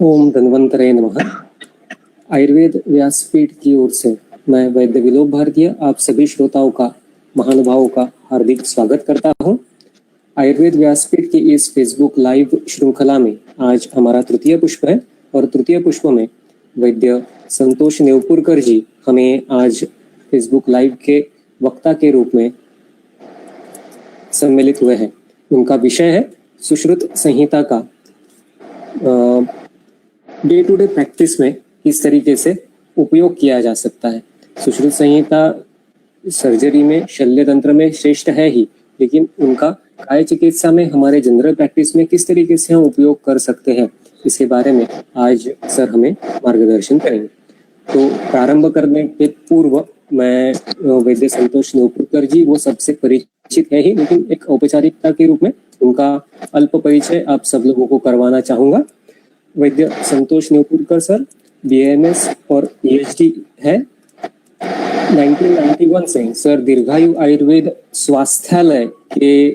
ओम धन्वंतरे नमः। आयुर्वेद व्यासपीठ की ओर से मैं वैद्य विलोक भारतीय आप सभी श्रोताओं का, महानुभावों का हार्दिक स्वागत करता हूं। आयुर्वेद व्यासपीठ की इस फेसबुक लाइव श्रृंखला में आज हमारा तृतीय पुष्प है और तृतीय पुष्प में वैद्य संतोष नेवपुरकर जी हमें आज फेसबुक लाइव के वक्ता के रूप में सम्मिलित हुए हैं। उनका विषय है सुश्रुत संहिता का डे टू डे प्रैक्टिस में किस तरीके से उपयोग किया जा सकता है। सुश्रुत संहिता सर्जरी में, शल्य तंत्र में श्रेष्ठ है ही, लेकिन उनका काय चिकित्सा में, हमारे जनरल प्रैक्टिस में किस तरीके से हम उपयोग कर सकते हैं, इसके बारे में आज सर हमें मार्गदर्शन करेंगे। तो प्रारंभ करने के पूर्व मैं वैद्य संतोष नेवपुरकर जी, वो सबसे परिचित है ही, लेकिन एक औपचारिकता के रूप में उनका अल्प परिचय आप सब लोगों को करवाना चाहूंगा। वैद्य संतोष नेवपुरकर सर BAMS और PhD है। 1991 से सर दीर्घायु आयुर्वेद स्वास्थ्यालय के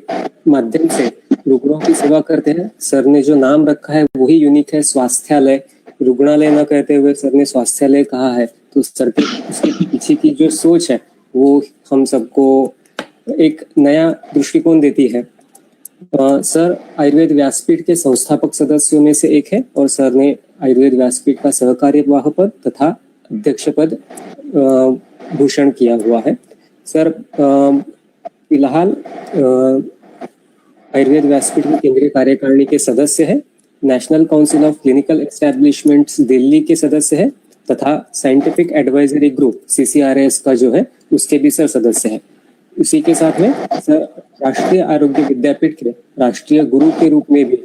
माध्यम से रुग्णों की सेवा करते हैं। सर ने जो नाम रखा है वही यूनिक है, स्वास्थ्यालय। रुग्णालय न कहते हुए सर ने स्वास्थ्यालय कहा है, तो सर के उसके पीछे की जो सोच है वो हम सबको एक नया दृष्टिकोण देती है। सर आयुर्वेद व्यासपीठ के संस्थापक सदस्यों में से एक है और सर ने आयुर्वेद व्यासपीठ का सहकार्यवाह पद तथा अध्यक्ष पद भूषण किया हुआ है। सर फिलहाल आयुर्वेद व्यासपीठ में केंद्रीय कार्यकारिणी के सदस्य है, national council of clinical establishments Delhi के सदस्य है तथा साइंटिफिक एडवाइजरी ग्रुप CCRS का जो है उसके भी सर सदस्य है। इसी के साथ में सर राष्ट्रीय आरोग्य विद्यापीठ के राष्ट्रीय गुरु के रूप में भी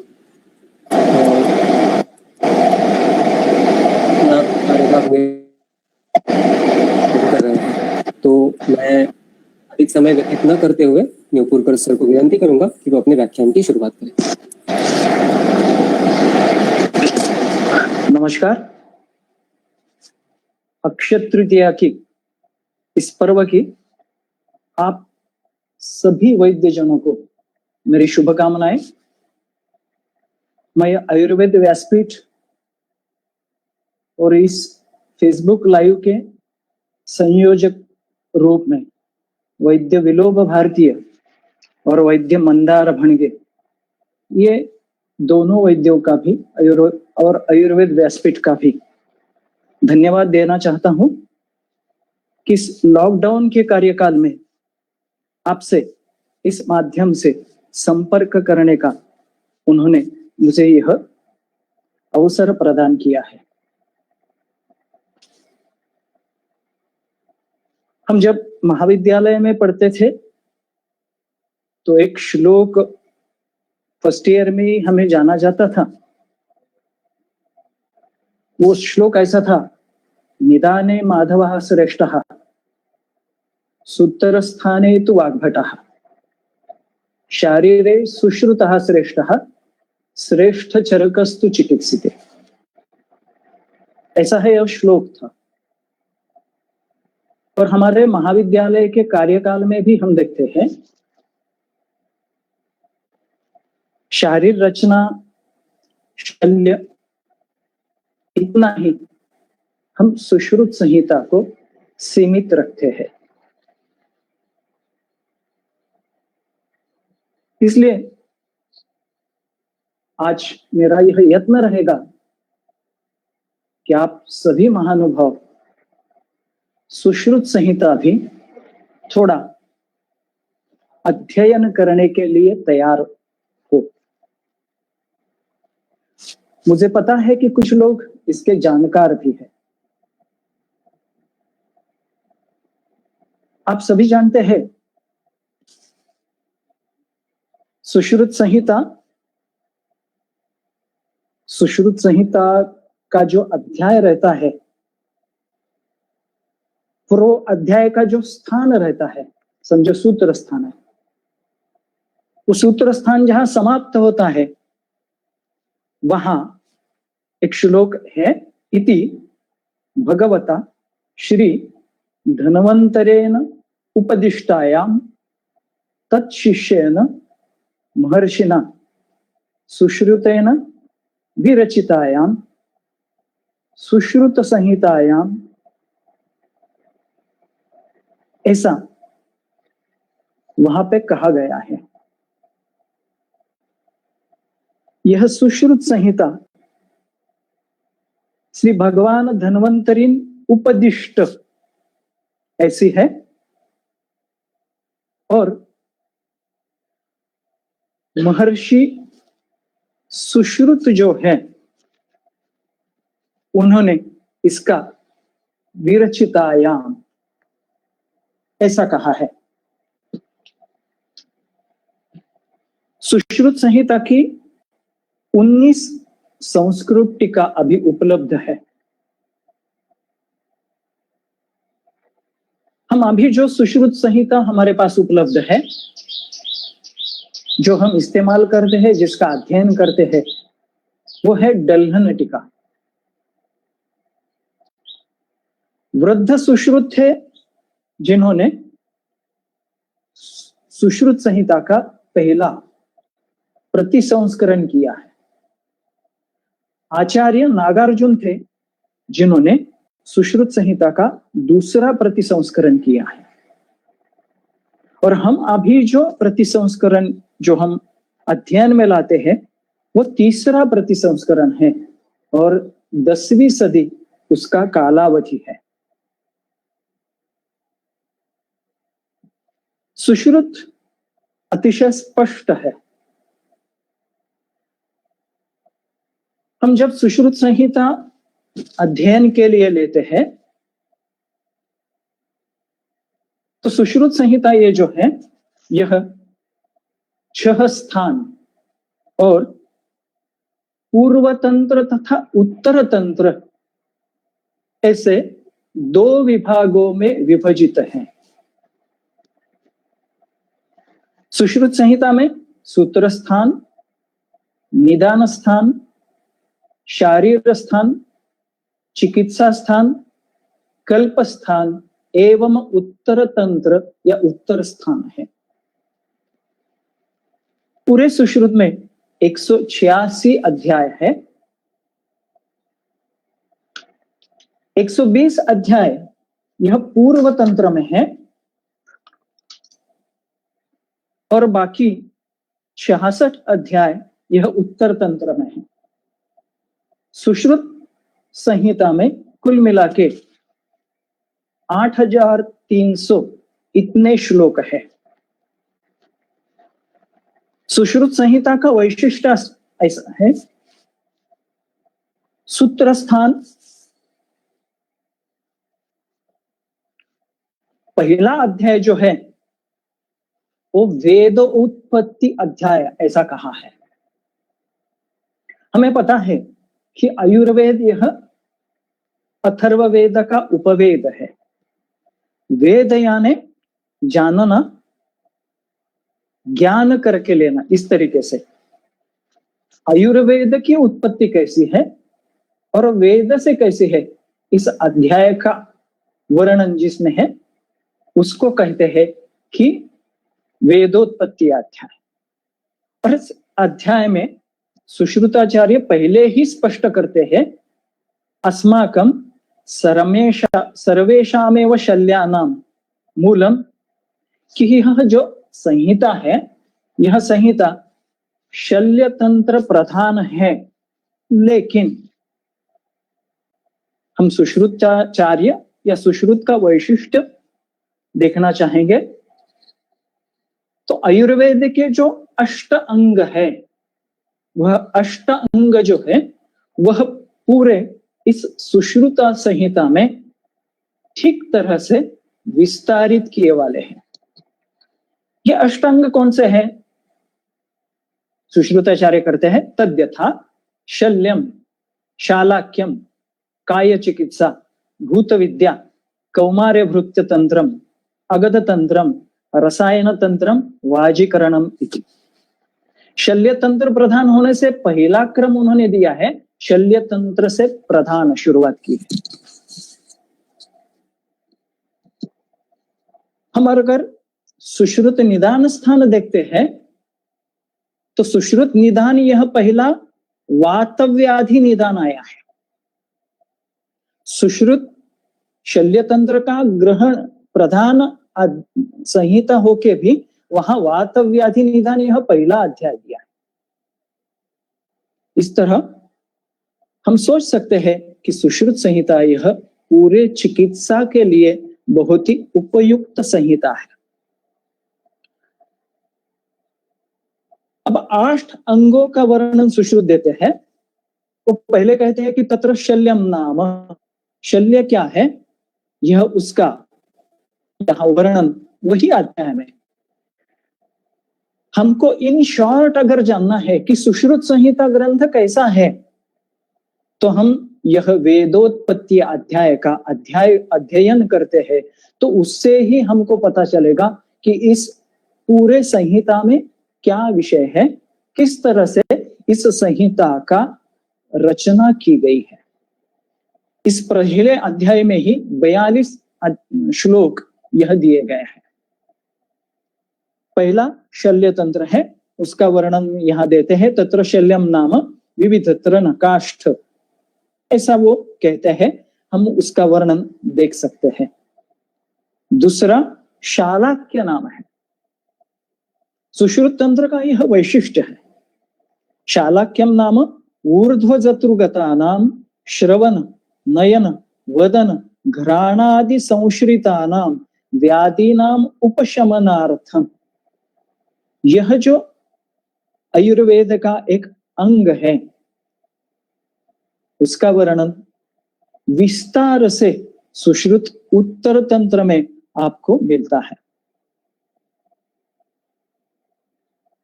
कर रहे हैं। तो मैं अधिक समय व्यतीत न करते हुए नेवपुरकर सर को विनती करूंगा कि वो अपने व्याख्यान की शुरुआत करें। नमस्कार। अक्षय तृतीया की इस पर्व की आप सभी वैद्यजनों को मेरी शुभकामनाएं। मैं आयुर्वेद व्यासपीठ और इस फेसबुक लाइव के संयोजक रूप में वैद्य विलोक भारतीय और वैद्य मंदार भणगे, ये दोनों वैद्यों का भी और आयुर्वेद व्यासपीठ का भी धन्यवाद देना चाहता हूं कि इस लॉकडाउन के कार्यकाल में आपसे इस माध्यम से संपर्क करने का उन्होंने मुझे यह अवसर प्रदान किया है। हम जब महाविद्यालय में पढ़ते थे तो एक श्लोक फर्स्ट ईयर में ही हमें जाना जाता था। वो श्लोक ऐसा था, निदाने माधवः श्रेष्ठः सूत्रस्थाने तु वाग्भटः शारीरे सुश्रुतः श्रेष्ठः श्रेष्ठ चरकस्तु चिकित्सिते। ऐसा है यह श्लोक था। और हमारे महाविद्यालय के कार्यकाल में भी हम देखते हैं शारीर रचना, शल्य, इतना ही हम सुश्रुत संहिता को सीमित रखते हैं। इसलिए आज मेरा यह यत्न रहेगा कि आप सभी महानुभाव सुश्रुत संहिता भी थोड़ा अध्ययन करने के लिए तैयार हो। मुझे पता है कि कुछ लोग इसके जानकार भी हैं। आप सभी जानते हैं सुश्रुत संहिता का जो अध्याय रहता है, पूर्व अध्याय का जो स्थान रहता है, समझो सूत्र स्थान है, वो सूत्र स्थान जहां समाप्त होता है वहां एक श्लोक है, इति भगवता श्री धन्वंतरेण उपदिष्टायाम तत्शिष्येन महर्षिना सुश्रुतेन विरचितायाम सुश्रुत संहितायाम ऐसा वहां पे कहा गया है। यह सुश्रुत संहिता श्री भगवान धन्वंतरी उपदिष्ट ऐसी है और महर्षि सुश्रुत जो है उन्होंने इसका विरचितायाम ऐसा कहा है। सुश्रुत संहिता की 19 संस्कृत टीका अभी उपलब्ध है। हम अभी जो सुश्रुत संहिता हमारे पास उपलब्ध है, जो हम इस्तेमाल करते हैं, जिसका अध्ययन करते हैं, वो है डल्हन टीका। वृद्ध सुश्रुत थे जिन्होंने सुश्रुत संहिता का पहला प्रतिसंस्करण किया है। आचार्य नागार्जुन थे जिन्होंने सुश्रुत संहिता का दूसरा प्रतिसंस्करण किया है। और हम अभी जो प्रतिसंस्करण जो हम अध्ययन में लाते हैं वो तीसरा प्रतिसंस्करण है और 10वीं सदी उसका कालावधि है। सुश्रुत अतिशय स्पष्ट है। हम जब सुश्रुत संहिता अध्ययन के लिए लेते हैं तो सुश्रुत संहिता ये जो है यह 6 स्थान और पूर्व तंत्र तथा उत्तर तंत्र ऐसे 2 विभागों में विभाजित है। सुश्रुत संहिता में सूत्र स्थान, निदान स्थान, शारीर स्थान, चिकित्सा स्थान, कल्प स्थान एवं उत्तर तंत्र या उत्तर स्थान है। पूरे सुश्रुत में 186 अध्याय है। 120 अध्याय यह पूर्व तंत्र में है और बाकी 66 अध्याय यह उत्तर तंत्र में है। सुश्रुत संहिता में कुल मिला के 8300 इतने श्लोक है। सुश्रुत संहिता का वैशिष्ट्य ऐसा है, सूत्र स्थान पहला अध्याय जो है वो वेद उत्पत्ति अध्याय ऐसा कहा है। हमें पता है कि आयुर्वेद यह अथर्ववेद का उपवेद है। वेद यानी जानना, ज्ञान करके लेना। इस तरीके से आयुर्वेद की उत्पत्ति कैसी है और वेद से कैसी है, इस अध्याय का वर्णन जिसमें है उसको कहते हैं कि वेदोत्पत्ति अध्याय। और इस अध्याय में सुश्रुताचार्य पहले ही स्पष्ट करते हैं, अस्माकं सर्वेषामेव शल्यानां मूलम, कि यह जो संहिता है यह संहिता शल्य तंत्र प्रधान है। लेकिन हम सुश्रुताचार्य या सुश्रुत का वैशिष्ट्य देखना चाहेंगे तो आयुर्वेद के जो 8 अंग है वह 8 अंग जो है वह पूरे इस सुश्रुता संहिता में ठीक तरह से विस्तारित किए वाले हैं। ये अष्टांग कौन से हैं? सुश्रुताचार्य करते हैं तद्यथा शल्यम, शालाक्यम, काय चिकित्सा, भूत विद्या, कौमार्य भृत्य तंत्रम, अगध तंत्रम, रसायन तंत्रम, वाजीकरणम इति। शल्य तंत्र प्रधान होने से पहला क्रम उन्होंने दिया है, शल्य तंत्र से प्रधान शुरुआत की। हम अगर सुश्रुत निदान स्थान देखते हैं तो सुश्रुत निदान यह पहला वातव्याधि निदान आया है। सुश्रुत शल्य तंत्र का ग्रहण प्रधान संहिता होके भी वहां वात व्याधि निदान यह पहला अध्याय दिया है। इस तरह हम सोच सकते हैं कि सुश्रुत संहिता यह पूरे चिकित्सा के लिए बहुत ही उपयुक्त संहिता है। अब 8 अंगों का वर्णन सुश्रुत देते हैं। वो पहले कहते हैं कि तत्र शल्यम नाम, शल्य क्या है यह उसका यहाँ वर्णन वही अध्याय में। हमको इन शॉर्ट अगर जानना है कि सुश्रुत संहिता ग्रंथ कैसा है तो हम यह वेदोत्पत्ति अध्याय का अध्ययन करते हैं, तो उससे ही हमको पता चलेगा कि इस पूरे संहिता में क्या विषय है, किस तरह से इस संहिता का रचना की गई है। इस पहले अध्याय में ही 42 श्लोक यह दिए गए हैं। पहला शल्य तंत्र है, उसका वर्णन यहां देते हैं। तत्र शल्यम नाम विविधत्र नकाष्ठ, ऐसा वो कहते हैं, हम उसका वर्णन देख सकते हैं। दूसरा शालाक्य नाम है। सुश्रुत तंत्र का यह वैशिष्ट्य है। शालाक्यम नाम ऊर्ध्वजतुर्गता नाम श्रवण नयन वदन घ्राणादि संश्रिता नाम व्याधि नाम उपशमनार्थम। यह जो आयुर्वेद का एक अंग है उसका वर्णन विस्तार से सुश्रुत उत्तर तंत्र में आपको मिलता है।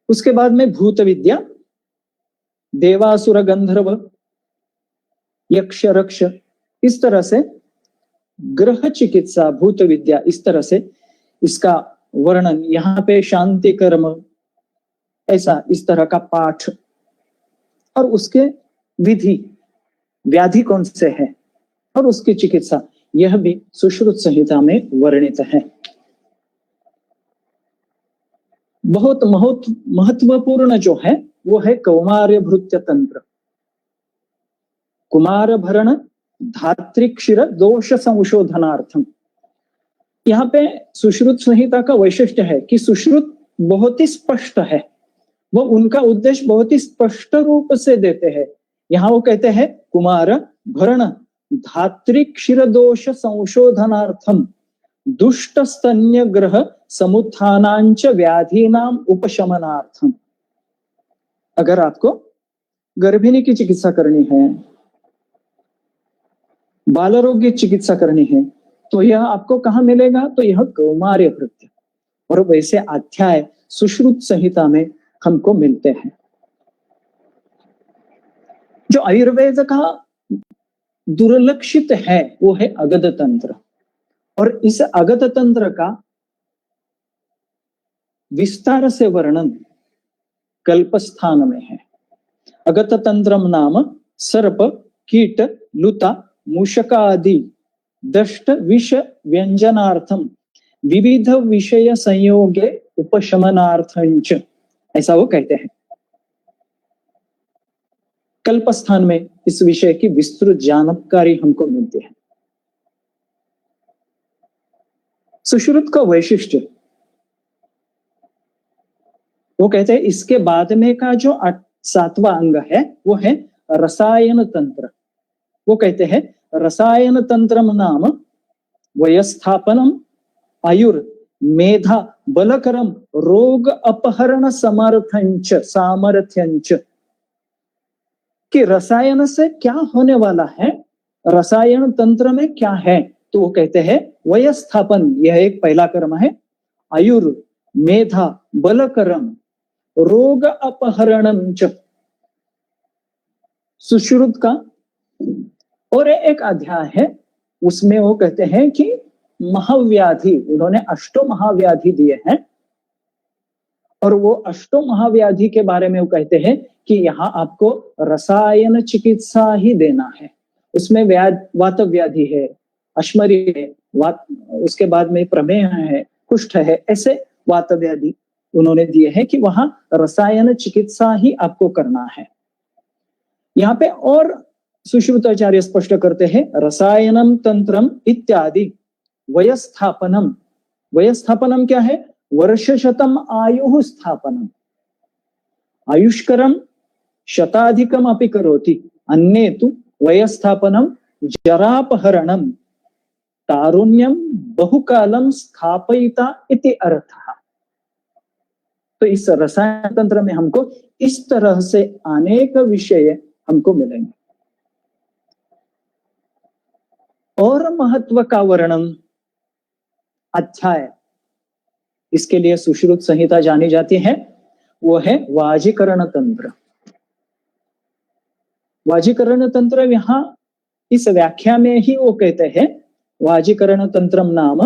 उसके बाद में भूत विद्या, देवासुर गंधर्व यक्ष रक्ष, इस तरह से ग्रह चिकित्सा भूत विद्या, इस तरह से इसका वर्णन यहाँ पे शांति कर्म, ऐसा इस तरह का पाठ, और उसके विधि, व्याधि कौन से है और उसकी चिकित्सा, यह भी सुश्रुत संहिता में वर्णित है। बहुत महत्वपूर्ण जो है वो है कौमार्य भृत्य तंत्र। कुमार भरण धात्रिक्षीर दोष संशोधनार्थम। यहाँ पे सुश्रुत संहिता का वैशिष्ट्य है कि सुश्रुत बहुत ही स्पष्ट है, वो उनका उद्देश्य बहुत ही स्पष्ट रूप से देते हैं। यहाँ वो कहते हैं कुमार भरण धात्रिक्षीर दोष संशोधनार्थम दुष्ट स्तन्य ग्रह समुत्थानांच व्याधीनाम उपशमनार्थम। अगर आपको गर्भिणी की चिकित्सा करनी है, बाल रोग की चिकित्सा करनी है, तो यह आपको कहाँ मिलेगा, तो यह कौमार्य भृत्य और वैसे अध्याय सुश्रुत संहिता में हमको मिलते हैं। जो आयुर्वेद का दुर्लक्षित है वो है अगध तंत्र, और इस अगध तंत्र का विस्तार से वर्णन कल्पस्थान में है। अगध तंत्रम नाम सर्प कीट लुता मूषका आदि दष्ट विष व्यंजनार्थम विविध विषय संयोगे उपशमनार्थंच, ऐसा वो कहते हैं। कल्पस्थान में इस विषय की विस्तृत जानकारी हमको मिलती है। सुश्रुत का वैशिष्ट्य वो कहते हैं, इसके बाद में का जो 7वां अंग है वो है रसायन तंत्र। वो कहते हैं रसायन तंत्रम नाम वयस्थापनम आयुर मेधा बलकरम रोग अपहरण समर्थंच सामर्थ्यंच, कि रसायन से क्या होने वाला है, रसायन तंत्र में क्या है, तो वो कहते हैं वयस्थापन, यह एक पहला कर्म है। आयुर मेधा बलकरम रोग अपहरणम च, सुश्रुत का और एक अध्याय है, उसमें वो कहते हैं कि महाव्याधि, उन्होंने 8 महाव्याधि दिए हैं, और वो 8 महाव्याधि के बारे में वो कहते हैं कि यहाँ आपको रसायन चिकित्सा ही देना है। उसमें वात व्याधि है, अश्मरी है, उसके बाद में प्रमेह है, कुष्ठ है, ऐसे वात व्याधि उन्होंने दिए हैं कि वहां रसायन चिकित्सा ही आपको करना है। यहाँ पे और सुश्रुताचार्य स्पष्ट करते हैं, रसायनम तंत्रम इत्यादि वयस्थापनम। वयस्थापनम क्या है? वर्षशतम आयु स्थापनम। आयुष्करम शताधिकम अपि करोति, अन्ये तु वयस्थापनम जरापहरणम तारुण्यम बहुकालम स्थापयिता इति अर्थः। तो इस रसायन तंत्र में हमको इस तरह से अनेक विषय हमको मिलेंगे। और महत्व का वर्णन अध्याय, इसके लिए सुश्रुत संहिता जानी जाती है, वो है वाजीकरण तंत्र। वाजीकरण तंत्र यहां इस व्याख्या में ही वो कहते हैं, वाजीकरण तंत्रम नाम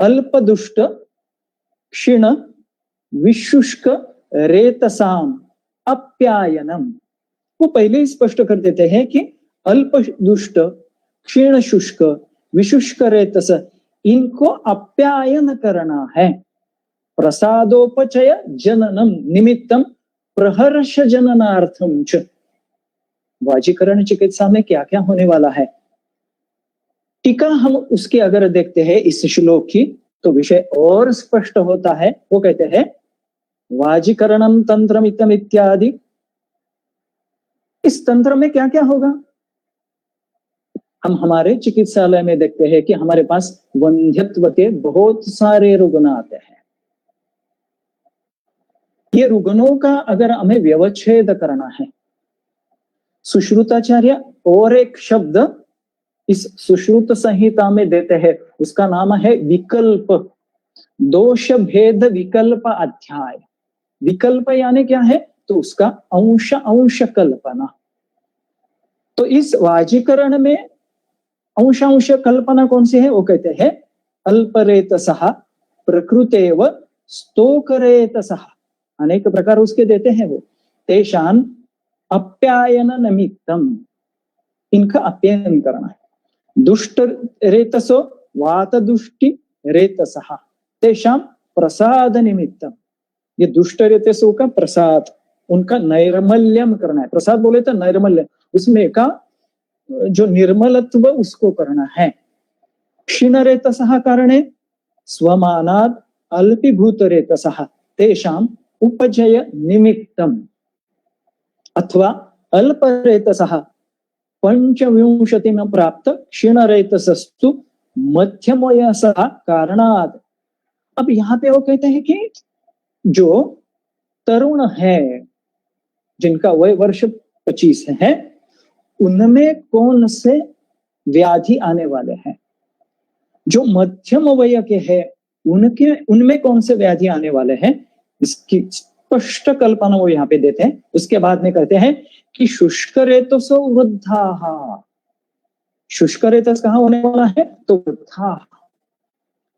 अल्पदुष्ट क्षीण विशुष्क रेतसाम अप्यायनम। वो पहले ही स्पष्ट कर देते हैं कि अल्पदुष्ट क्षीण शुष्क विशुष्क रेतस, इनको अप्यायन करना है। प्रसादोपचय जननम निमित्तम प्रहर्ष जननार्थम च। वाजीकरण चिकित्सा में क्या क्या होने वाला है, टीका हम उसके अगर देखते हैं इस श्लोक की, तो विषय और स्पष्ट होता है। वो कहते हैं वाजीकरणम तंत्रमितम इत्यादि। इस तंत्र में क्या क्या होगा? हम हमारे चिकित्सालय में देखते हैं कि हमारे पास वंध्यत्व के बहुत सारे रुग्ण आते हैं। ये रुग्णों का अगर हमें व्यवच्छेद करना है, सुश्रुताचार्य और एक शब्द इस सुश्रुत संहिता में देते हैं, उसका नाम है विकल्प। दोष भेद विकल्प अध्याय। विकल्प यानी क्या है? तो उसका अंश अंश कल्पना। तो इस वाजीकरण में अंश अंश कल्पना कौन सी है? वो कहते हैं अल्परेतसः प्रकृतेव स्तोकरेतसः। अनेक प्रकार उसके देते हैं वो। तेषान अप्यायन निमित्तम, इनका अप्यायन करना है। दुष्ट रेतसो वात दुष्टि रेतसः तेषाम प्रसाद निमित्तम। ये दुष्ट रेतसों का प्रसाद, उनका नैर्मल्यम करना है। प्रसाद बोले तो नैर्मल्य, उसमें का जो निर्मलत्व उसको करना है। क्षीण रेतसः कारणे स्वमानाद अल्पीभूत रेतसः तेषाम उपजय निमित्तम। अथवा अल्परेतसः पंचविंशतिम प्राप्त क्षीणरेतसस्तु मध्यमवयसः कारणात्। अब यहाँ पे वो कहते हैं कि जो तरुण है, जिनका वय वर्ष 25 है, उनमें कौन से व्याधि आने वाले हैं? जो मध्यम वय के हैं, उनमें कौन से व्याधि आने वाले हैं, इसकी स्पष्ट कल्पना वो यहाँ पे देते हैं। उसके बाद में कहते हैं कि शुष्क रेतसो वृद्धा। शुष्क रेतस कहाँ होने वाला है? तो वृद्धा।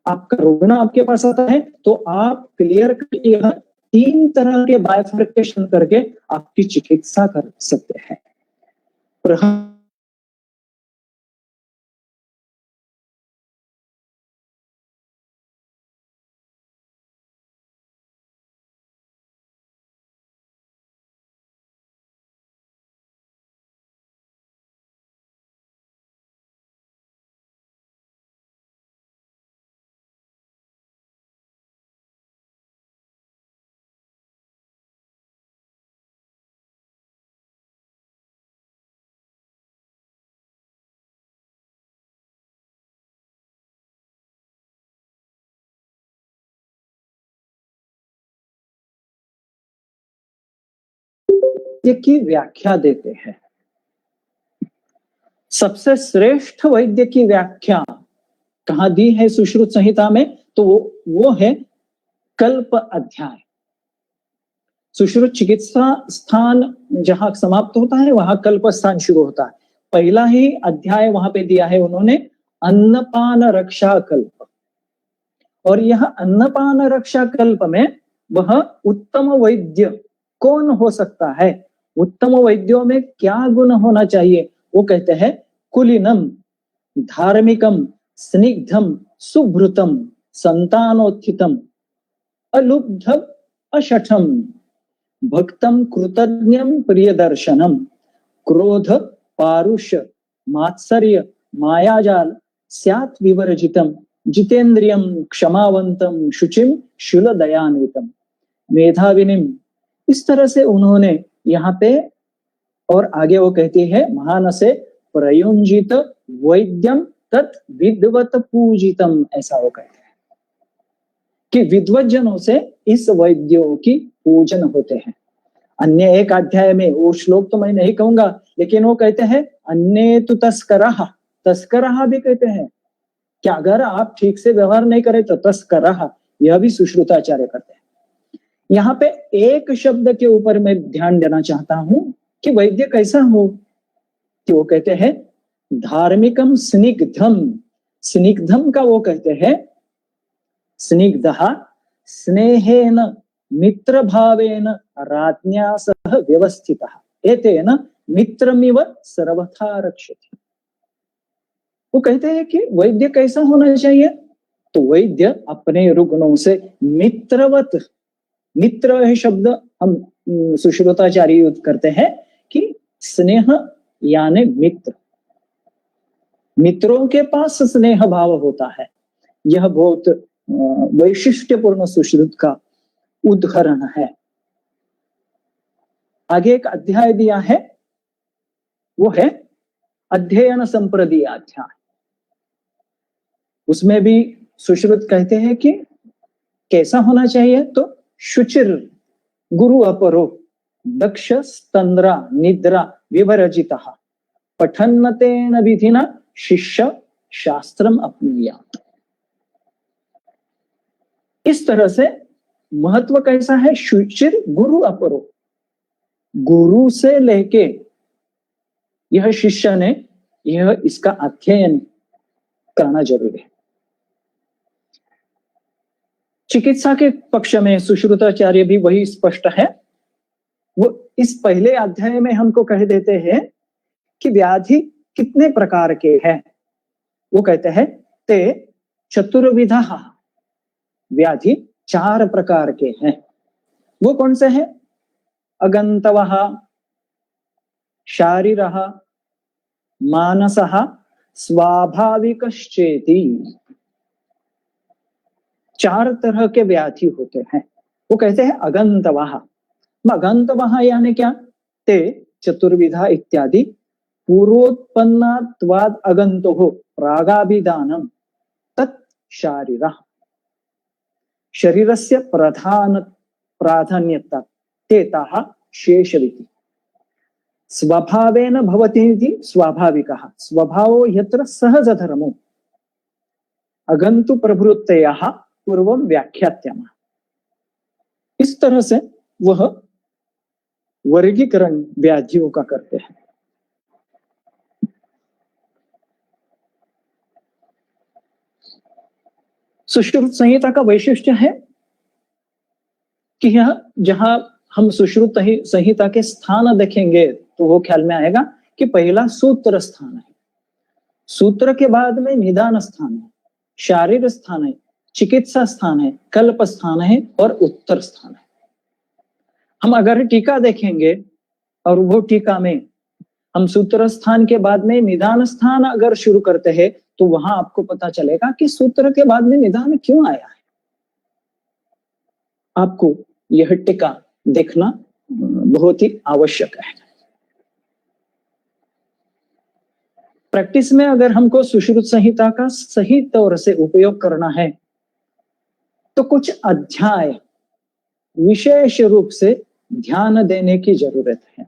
आपका रुग्ण आपके पास आता है तो आप क्लियर करिए, 3 तरह के बाइफर्केशन करके आपकी चिकित्सा कर सकते हैं। की व्याख्या देते हैं। सबसे श्रेष्ठ वैद्य की व्याख्या कहां दी है सुश्रुत संहिता में? तो वो है कल्प अध्याय। सुश्रुत चिकित्सा स्थान जहां समाप्त होता है वहां कल्प स्थान शुरू होता है। पहला ही अध्याय वहां पे दिया है उन्होंने, अन्नपान रक्षा कल्प। और यह अन्नपान रक्षा कल्प में वह उत्तम वैद्य कौन हो सकता है, उत्तम वैद्यों में क्या गुण होना चाहिए, वो कहते हैं कुलीनम धार्मिकम स्निग्धम सुभृतम संतानोत्थितम अलुब्धम अशठम भक्तम कृतज्ञम प्रियदर्शनम क्रोध पारुष्य मात्सर्य मायाजाल स्यात् विवर्जितम जितेंद्रियम क्षमावंतम शुचिम शूल दयान्वितम मेधाविनिम। इस तरह से उन्होंने यहाँ पे, और आगे वो कहती है, महानसे प्रयुंजित वैद्यम तत् विद्वत पूजितम, ऐसा वो कहते हैं कि विद्वज्जनों से इस वैद्यों की पूजन होते हैं। अन्य एक अध्याय में, वो श्लोक तो मैं नहीं कहूंगा, लेकिन वो कहते हैं अन्य तो तस्करहा, तस्करहा भी कहते हैं कि अगर आप ठीक से व्यवहार नहीं करें तो तस्करहा, यह भी सुश्रुताचार्य करते हैं। यहाँ पे एक शब्द के ऊपर मैं ध्यान देना चाहता हूं कि वैद्य कैसा हो, कि वो कहते हैं धार्मिकम स्निग्धम। स्निग्धम का वो कहते हैं स्निग्धः स्नेहेन मित्र भावेन राज्ञा सह व्यवस्थितः एतेन मित्रमिव सर्वथा रक्षति। वो कहते हैं कि वैद्य कैसा होना चाहिए, तो वैद्य अपने रुग्णों से मित्रवत, मित्र है शब्द हम सुश्रुताचार्य यूज करते हैं कि स्नेह यानी मित्र, मित्रों के पास स्नेह भाव होता है। यह बहुत वैशिष्ट्यपूर्ण सुश्रुत का उदाहरण है। आगे एक अध्याय दिया है, वो है अध्ययन संप्रदीय अध्याय। उसमें भी सुश्रुत कहते हैं कि कैसा होना चाहिए, तो शुचिर गुरु अपरो दक्ष स्तंद्रा निद्रा विवर्जितः पठन्नतेन विधिना शिष्य शास्त्रम अपनुयात्। इस तरह से महत्व कैसा है, शुचिर गुरु अपरो, गुरु से लेके यह शिष्य ने यह इसका अध्ययन करना जरूरी है। चिकित्सा के पक्ष में सुश्रुताचार्य भी वही स्पष्ट है। वो इस पहले अध्याय में हमको कह देते हैं कि व्याधि कितने प्रकार के हैं। वो कहते हैं ते चतुर्विधा, व्याधि 4 प्रकार के हैं। वो कौन से हैं? अगंतवः, शारीरः, मानसः, स्वाभाविकश्चेति। 4 तरह के व्याधि होते हैं। वो कहते हैं अगंतवः। अगंतवः यानी क्या? ते चतुर्विधा इत्यादि पूर्वोत्पन्नात्वाद अगंतोः प्रागाभिधानम तत् शारीरः। शरीरस्य प्राधान्यता तेताः शेषविति स्वभावेन भवति इति स्वाभाविकः। स्वभावो यत्र सहज धर्मो अगंतु प्रवृत्तयः पूर्वं व्याख्यात्यामः। इस तरह से वह वर्गीकरण व्याधियों का करते हैं। सुश्रुत संहिता का वैशिष्ट्य है कि यह, जहां हम सुश्रुत संहिता के स्थान देखेंगे तो वो ख्याल में आएगा कि पहला सूत्र स्थान है, सूत्र के बाद में निदान स्थान है, शारीर स्थान है, चिकित्सा स्थान है, कल्प स्थान है और उत्तर स्थान है। हम अगर टीका देखेंगे और वो टीका में हम सूत्र स्थान के बाद में निदान स्थान अगर शुरू करते हैं तो वहां आपको पता चलेगा कि सूत्र के बाद में निदान क्यों आया है। आपको यह टीका देखना बहुत ही आवश्यक है। प्रैक्टिस में अगर हमको सुश्रुत संहिता का सही तौर से उपयोग करना है तो कुछ अध्याय विशेष रूप से ध्यान देने की जरूरत है।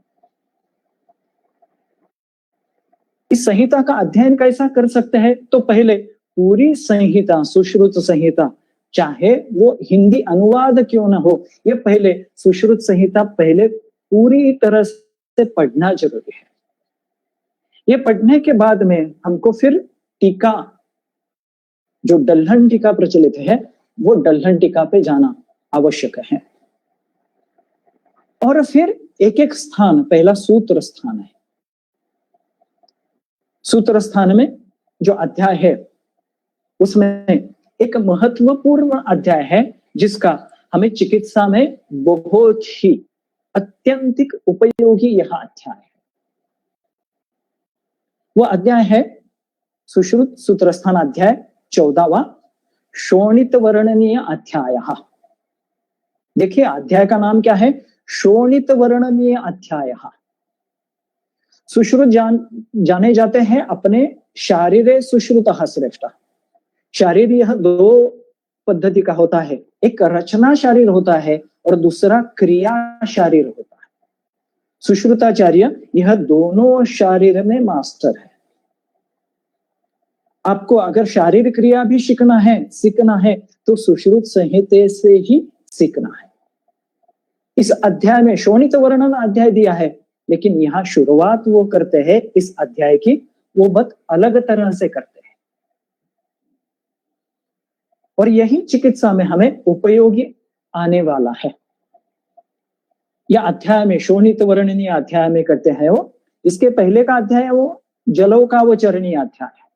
इस संहिता का अध्ययन कैसा कर सकते हैं? तो पहले पूरी संहिता, सुश्रुत संहिता, चाहे वो हिंदी अनुवाद क्यों ना हो, ये पहले सुश्रुत संहिता पहले पूरी तरह से पढ़ना जरूरी है। ये पढ़ने के बाद में हमको फिर टीका, जो डल्हन टीका प्रचलित है, वो डल्हन टीका पे जाना आवश्यक है। और फिर एक एक स्थान, पहला सूत्र स्थान है। सूत्र स्थान में जो अध्याय है उसमें एक महत्वपूर्ण अध्याय है जिसका हमें चिकित्सा में बहुत ही अत्यंतिक उपयोगी यह अध्याय है। वो अध्याय है सुश्रुत सूत्रस्थान अध्याय 14वां शोणित वर्णनीय अध्याय। देखिए अध्याय का नाम क्या है, शोणित वर्णनीय अध्याय। सुश्रुत जाने जाते हैं अपने शारीरे सुश्रुतः श्रेष्ठ। शारीर यह दो पद्धति का होता है, एक रचना शारीर होता है और दूसरा क्रिया शारीर होता है। सुश्रुताचार्य यह दोनों शारीर में मास्टर है। आपको अगर शारीरिक क्रिया भी सीखना है तो सुश्रुत संहिता से ही सीखना है। इस अध्याय में शोणित वर्णन अध्याय दिया है, लेकिन यहाँ शुरुआत वो करते हैं इस अध्याय की, वो बहुत अलग तरह से करते हैं और यही चिकित्सा में हमें उपयोगी आने वाला है। यह अध्याय में शोणित वर्णनीय अध्याय में करते हैं वो। इसके पहले का अध्याय है वो जलों का वो चरणीय अध्याय है।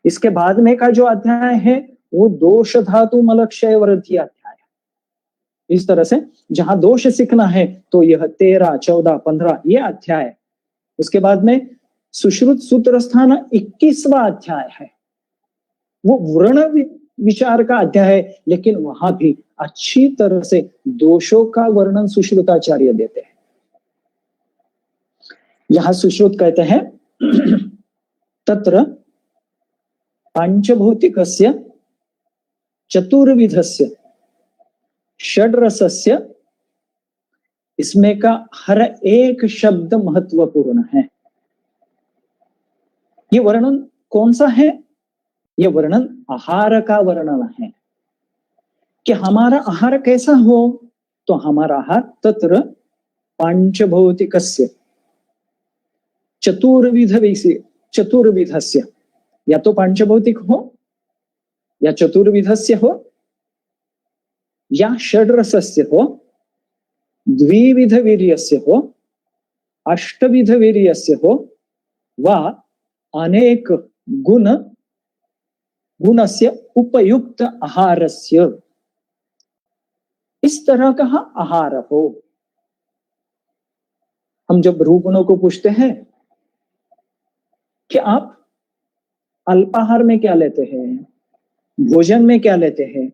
इसके बाद में का जो अध्याय है वो दोष धातु मलक्षय वृद्धि अध्याय है। इस तरह से जहां दोष सीखना है तो यह 13, 14, 15 ये अध्याय है। उसके बाद में सुश्रुत सूत्र स्थान 21वां अध्याय है, वो वर्ण विचार का अध्याय है, लेकिन वहां भी अच्छी तरह से दोषों का वर्णन सुश्रुताचार्य देते हैं। यहां सुश्रुत कहते हैं तत्र पंचभौतिकस्य चतुर्विधस्य षड्रसस्य, इसमें का हर एक शब्द महत्वपूर्ण है। ये वर्णन कौन सा है? ये वर्णन आहार का वर्णन है कि हमारा आहार कैसा हो। तो हमारा आहार तत्र पंचभौतिकस्य चतुर्विधस्य, या तो पंचभौतिक हो या चतुर्विधस्य हो या षड्रसस्य हो, द्विविध वीर्यस्य हो, अष्टविध वीर्यस्य हो वा अनेक गुणस्य उपयुक्त आहारस्य, इस तरह का आहार हो। हम जब रूपनों को पूछते हैं कि आप अल्पाहार में क्या लेते हैं, भोजन में क्या लेते हैं,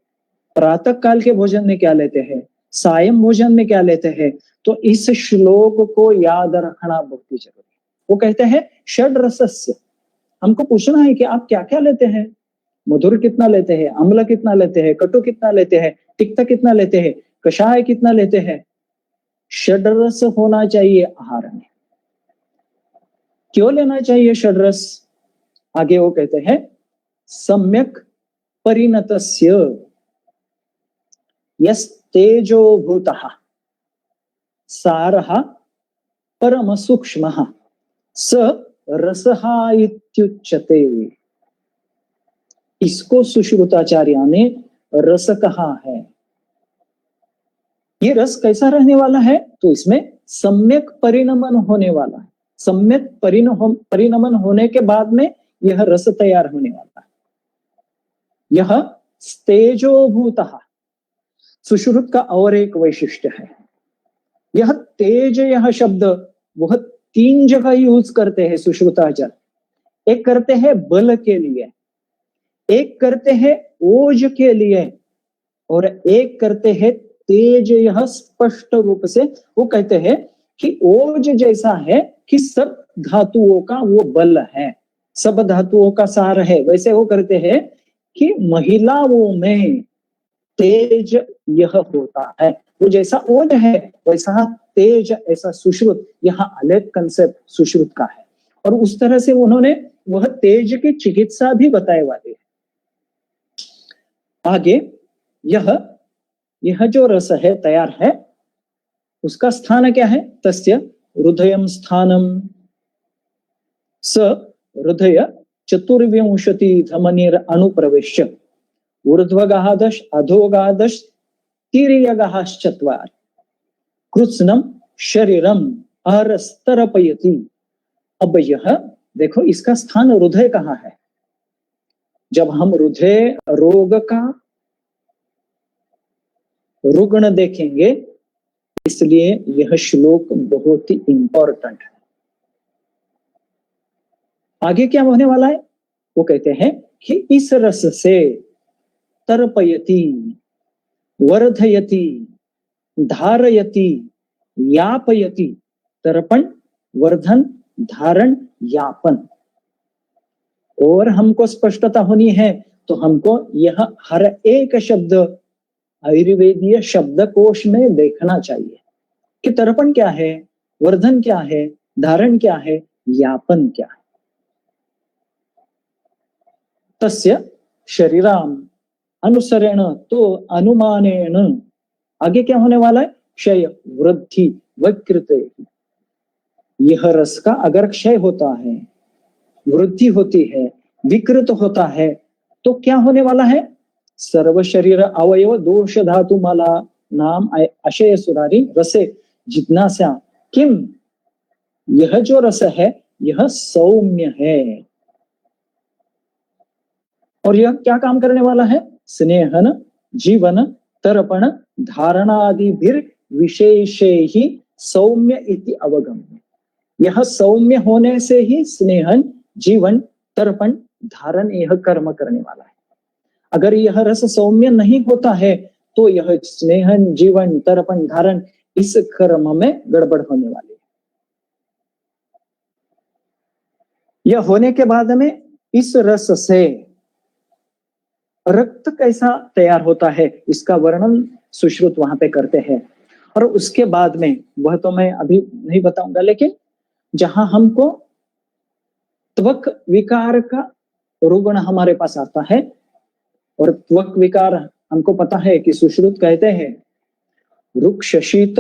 प्रातः काल के भोजन में क्या लेते हैं, सायं भोजन में क्या लेते हैं, तो इस श्लोक को याद रखना बहुत ही जरूरी है। वो कहते हैं षड्रसस्य। हमको पूछना है कि आप क्या क्या लेते हैं, मधुर कितना लेते हैं, अम्ल कितना लेते हैं, कटु कितना लेते हैं, तिक्त कितना लेते हैं, कषाय कितना लेते हैं। षड्रस होना चाहिए आहार में। क्यों लेना चाहिए षड्रस? आगे वो कहते हैं सम्यक परिणतस्य यस्तेजो भूतः सारः परम सूक्ष्मः स रसः इत्युच्यते। इसको सुश्रुताचार्य ने रस कहा है। ये रस कैसा रहने वाला है? तो इसमें सम्यक परिणमन होने वाला है। सम्यक परिणमन होने के बाद में यह रस तैयार होने वाला है। यह तेजोभूतः सुश्रुत का और एक वैशिष्ट्य है। यह तेज, यह शब्द वह 3 जगह यूज करते हैं सुश्रुताचार्य। एक करते हैं बल के लिए, एक करते हैं ओज के लिए, और एक करते हैं तेज। यह स्पष्ट रूप से वो कहते हैं कि ओज जैसा है कि सब धातुओं का वो बल है, सब धातुओं का सार है, वैसे वो करते हैं कि महिलाओं में तेज यह होता है। वो जैसा ओज है वैसा तेज, ऐसा सुश्रुत। यहाँ अलग कंसेप्ट सुश्रुत का है और उस तरह से उन्होंने वह तेज की चिकित्सा भी बताए वाली है। आगे यह जो रस है तैयार है, उसका स्थान क्या है? तस्य हृदयं स्थानम स हृदय चतुर्विंशति धमनीर अनुप्रवेश्य ऊर्ध्वगादश अधोगादश तिर्यगाश्चत्वारि कृत्स्नम शरीरम अरस्तरपयति। अब यह देखो, इसका स्थान हृदय कहाँ है? जब हम हृदय रोग का रुग्ण देखेंगे, इसलिए यह श्लोक बहुत ही इंपॉर्टेंट है। आगे क्या होने वाला है? वो कहते हैं कि इस रस से तर्पयति, वर्धयति, धारयति, यापयति, तर्पण, वर्धन, धारण, यापन। और हमको स्पष्टता होनी है तो हमको यह हर एक शब्द आयुर्वेदीय शब्दकोश में देखना चाहिए कि तर्पण क्या है, वर्धन क्या है, धारण क्या है, यापन क्या है। तस्य शरीराम अनुसरण तो अनुमानेन, आगे क्या होने वाला है? क्षय, वृद्धि, विकृत। यह रस का अगर क्षय होता है, वृद्धि होती है, विकृत होता है, तो क्या होने वाला है? सर्व शरीर अवयव दोष धातु माला नाम अशय सुरारी रसे जिज्ञासा किम, यह जो रस है यह सौम्य है और यह क्या काम करने वाला है? स्नेहन, जीवन, तर्पण, धारणादि विशेषे ही सौम्य इति अवगम्य। यह सौम्य होने से ही स्नेहन, जीवन, तर्पण, धारण यह कर्म करने वाला है। अगर यह रस सौम्य नहीं होता है तो यह स्नेहन, जीवन, तर्पण, धारण इस कर्म में गड़बड़ होने वाली है। यह होने के बाद में इस रस से रक्त कैसा तैयार होता है इसका वर्णन सुश्रुत वहां पे करते हैं। और उसके बाद में वह तो मैं अभी नहीं बताऊंगा, लेकिन जहां हमको त्वक विकार का रुग्ण हमारे पास आता है, और त्वक विकार हमको पता है कि सुश्रुत कहते हैं रुक्ष शीत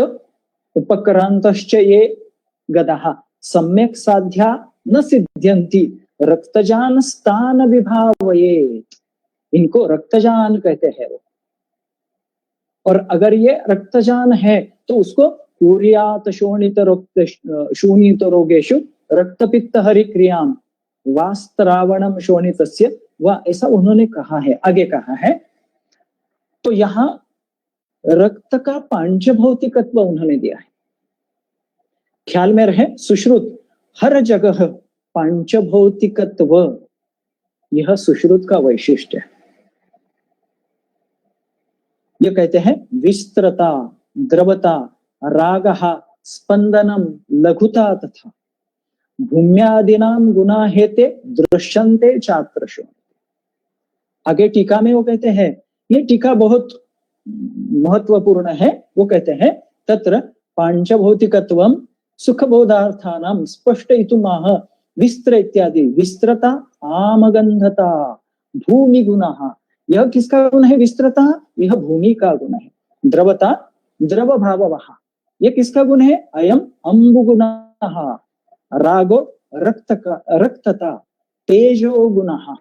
उपक्रांतश्च ये गदाः सम्यक साध्या न सिद्ध्यन्ति रक्तजान स्थान विभावये। इनको रक्तजान कहते हैं। और अगर ये रक्तजान है तो उसको कुर्यात शोणित रोगेषु रक्तपित्त हरिक्रियाम वास्त्रावणम शोणितस्य, वह ऐसा उन्होंने कहा है, आगे कहा है। तो यहां रक्त का पांचभौतिकत्व उन्होंने दिया है। ख्याल में रहे सुश्रुत हर जगह पांचभौतिकत्व, यह सुश्रुत का वैशिष्ट्य है। ये कहते हैं विस्तृता, द्रवता, रागः, स्पंदनम, लघुता तथा भूम्यादिनाम गुणा हेते दृश्यन्ते चात्रशो। आगे टीका में वो कहते हैं, ये टीका बहुत महत्वपूर्ण है। वो कहते हैं तत्र पांचभौतिकत्वम सुखबोधार्थानाम स्पष्टयितुमाह विस्त्र इत्यादि। विस्तृता, आमगंधता, भूमि गुणः, यह किसका गुण है? विस्तृता, यह भूमि का गुण है। द्रवता, द्रव भाववः, यह किसका गुण है? अयम अम्बु गुणः। रागो, रक्तता, तेजो गुणः,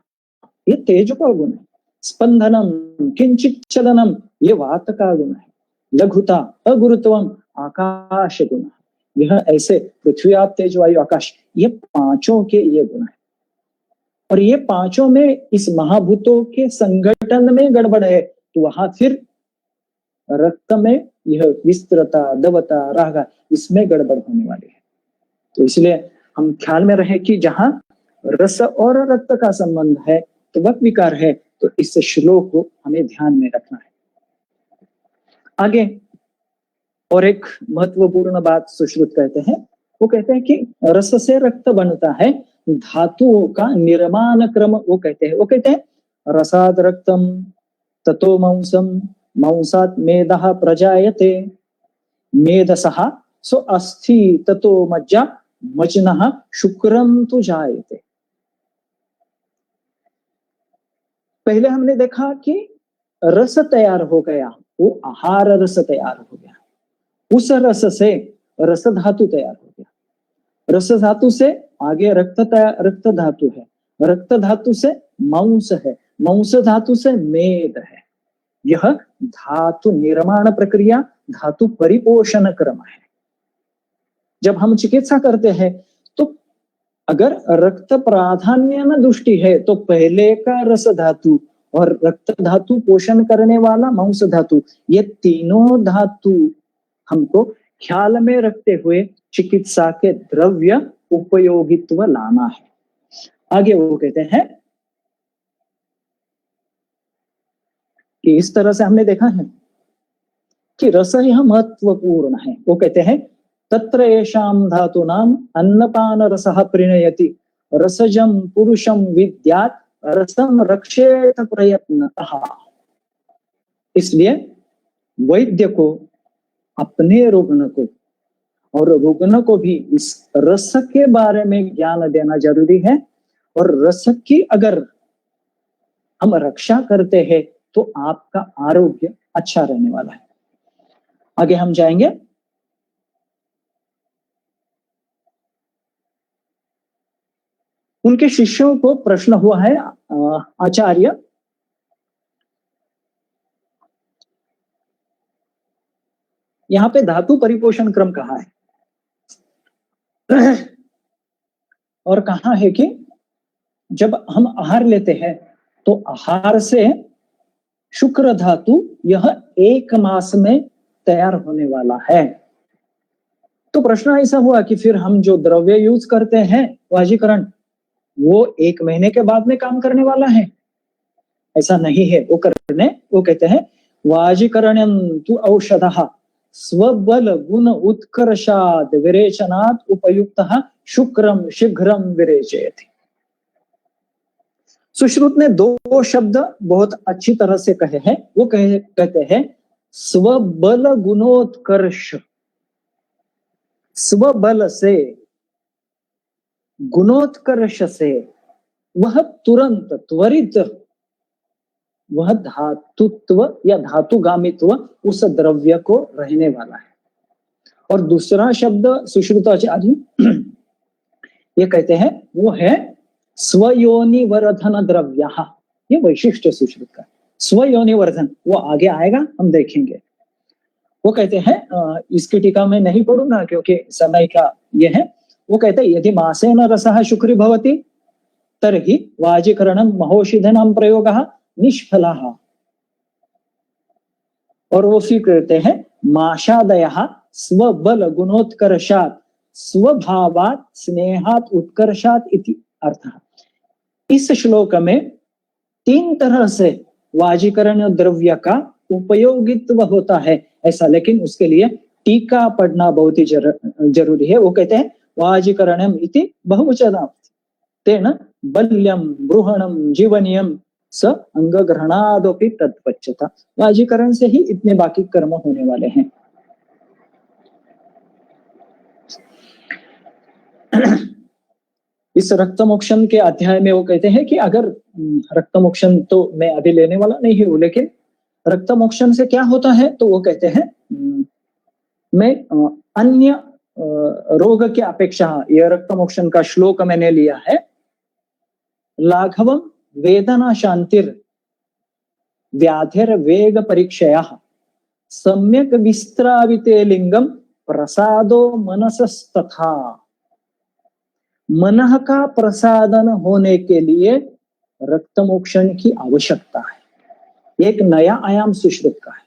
ये तेज का गुण है। स्पंदनम, किंचित चलनम, ये वात का गुण है। लघुता, अगुरुत्वम, आकाश गुण, यह ऐसे पृथ्वी आप तेज वायु आकाश, ये पांचों के ये गुण है। और ये पांचों में इस महाभूतों के संगठन में गड़बड़ है तो वहां फिर रक्त में यह विस्तृता, दवता, राग, इसमें गड़बड़ होने वाली है। तो इसलिए हम ख्याल में रहे कि जहां रस और रक्त का संबंध है, त्वक विकार है, तो इस श्लोक को हमें ध्यान में रखना है। आगे और एक महत्वपूर्ण बात सुश्रुत कहते हैं। वो कहते हैं कि रस से रक्त बनता है, धातुओं का निर्माण क्रम वो कहते हैं। वो कहते हैं रसाद रक्तम ततो मांसम, मांसात मेदः प्रजायते, मेदसः सो अस्थि ततो मज्जा, मज्जनः शुक्रम तु जायते। पहले हमने देखा कि रस तैयार हो गया, वो आहार रस तैयार हो गया। उस रस से रस धातु तैयार हो गया। रस धातु से आगे रक्त धातु है, रक्त धातु से मांस है, मांस धातु से मेद है। यह धातु निर्माण प्रक्रिया, धातु परिपोषण क्रम है। जब हम चिकित्सा करते हैं तो अगर रक्त प्राधान्य में दृष्टि है तो पहले का रस धातु और रक्त धातु पोषण करने वाला मांस धातु, ये तीनों धातु हमको ख्याल में रखते हुए चिकित्सा के द्रव्य उपयोगित्व लाना है। आगे वो कहते हैं कि इस तरह से हमने देखा है कि रस यह महत्वपूर्ण है। वो कहते हैं तत्र येषां धातूनाम अन्नपान रसः प्रीणयति रसजं पुरुषं विद्यात् रसम रक्षेत प्रयत्नतः। इसलिए वैद्य को अपने रुग्ण को और रुग्ण को भी इस रस के बारे में ज्ञान देना जरूरी है, और रस की अगर हम रक्षा करते हैं तो आपका आरोग्य अच्छा रहने वाला है। आगे हम जाएंगे। उनके शिष्यों को प्रश्न हुआ है, आचार्य यहाँ पे धातु परिपोषण क्रम कहाँ है और कहा है कि जब हम आहार लेते हैं तो आहार से शुक्र धातु यह 1 मास में तैयार होने वाला है। तो प्रश्न ऐसा हुआ कि फिर हम जो द्रव्य यूज करते हैं वाजीकरण, वो 1 महीने के बाद में काम करने वाला है? ऐसा नहीं है। वो कहते हैं वाजीकरणं तु औषधः स्वबल गुण उत्कर्षाद विरेचनात् उपयुक्तः शुक्रम शीघ्रम विरेचयति। सुश्रुत ने 2 शब्द बहुत अच्छी तरह से कहे हैं। वो कहते हैं स्वबल गुणोत्कर्ष, स्वबल से, गुणोत्कर्ष से, वह तुरंत त्वरित वह धातुत्व या धातुगामित्व उस द्रव्य को रहने वाला है। और दूसरा शब्द सुश्रुताचार्य ये कहते हैं वो है स्वयोनिवर्धन द्रव्य। ये वैशिष्ट सुश्रुत का स्वयोनिवर्धन, वो आगे आएगा, हम देखेंगे। वो कहते हैं, इसकी टीका में नहीं पढ़ूंगा क्योंकि समय का ये है। वो कहते हैं यदि मासेन रसः शुक्री भवति तर्हि वाजीकरणं महोषिधनां प्रयोगः निष्फलः। और वो फिर कहते हैं माशादयः स्वबल गुणोत्कर्षात् स्वभावात् स्नेहात् उत्कर्षात् इति अर्थः। इस श्लोक में 3 तरह से वाजीकरण द्रव्य का उपयोगित्व होता है ऐसा, लेकिन उसके लिए टीका पढ़ना बहुत ही जरूरी है। वो कहते हैं वाजीकरणम इति बहुवचनात् तेन बल्यम बृहणम जीवनियम स अंग ग्रहणादपि तत्पच्यता। वाजीकरण से ही इतने बाकी कर्म होने वाले हैं। इस रक्तमोक्षण के अध्याय में वो कहते हैं कि अगर रक्तमोक्षण तो मैं अभी लेने वाला नहीं हूं, लेकिन रक्तमोक्षण से क्या होता है, तो वो कहते हैं मैं अन्य रोग की अपेक्षा, यह रक्तमोक्षण का श्लोक मैंने लिया है, लाघवम वेदना शांतिर व्याधिर वेग परीक्षया सम्यक विस्त्राविते लिंगम प्रसादो मनसस्तथा। मन का प्रसादन होने के लिए रक्तमोक्षण की आवश्यकता है। एक नया आयाम सुश्रुत का है।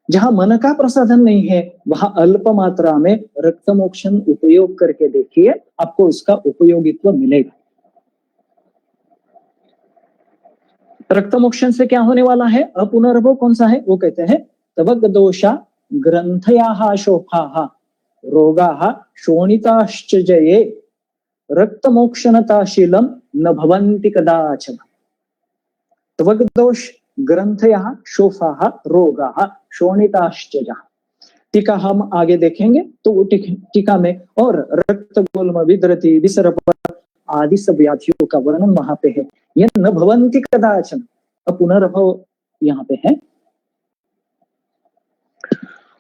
जहां मन का प्रसादन नहीं है वहां अल्प मात्रा में रक्तमोक्षण उपयोग करके देखिए, आपको उसका उपयोगित्व मिलेगा। रक्तमोक्षण से क्या होने वाला है? अपुनर्भव कौन सा है? वो कहते हैं तवग दोषा ग्रंथया शोफा रोगा शोणिताश्च जये रक्तमोक्षणताशीलम न भवन्ति कदाचन। त्वग दोष ग्रंथया शोफा रोगा शोणिताश्च जये। टीका हम आगे देखेंगे तो वो टीका में और रक्त गुल्म विद्रति विसर्प आदि सब व्याधियों का वर्णन वहां पे है। यह न भवन्ति कदाचन, पुनर्भव यहाँ पे है।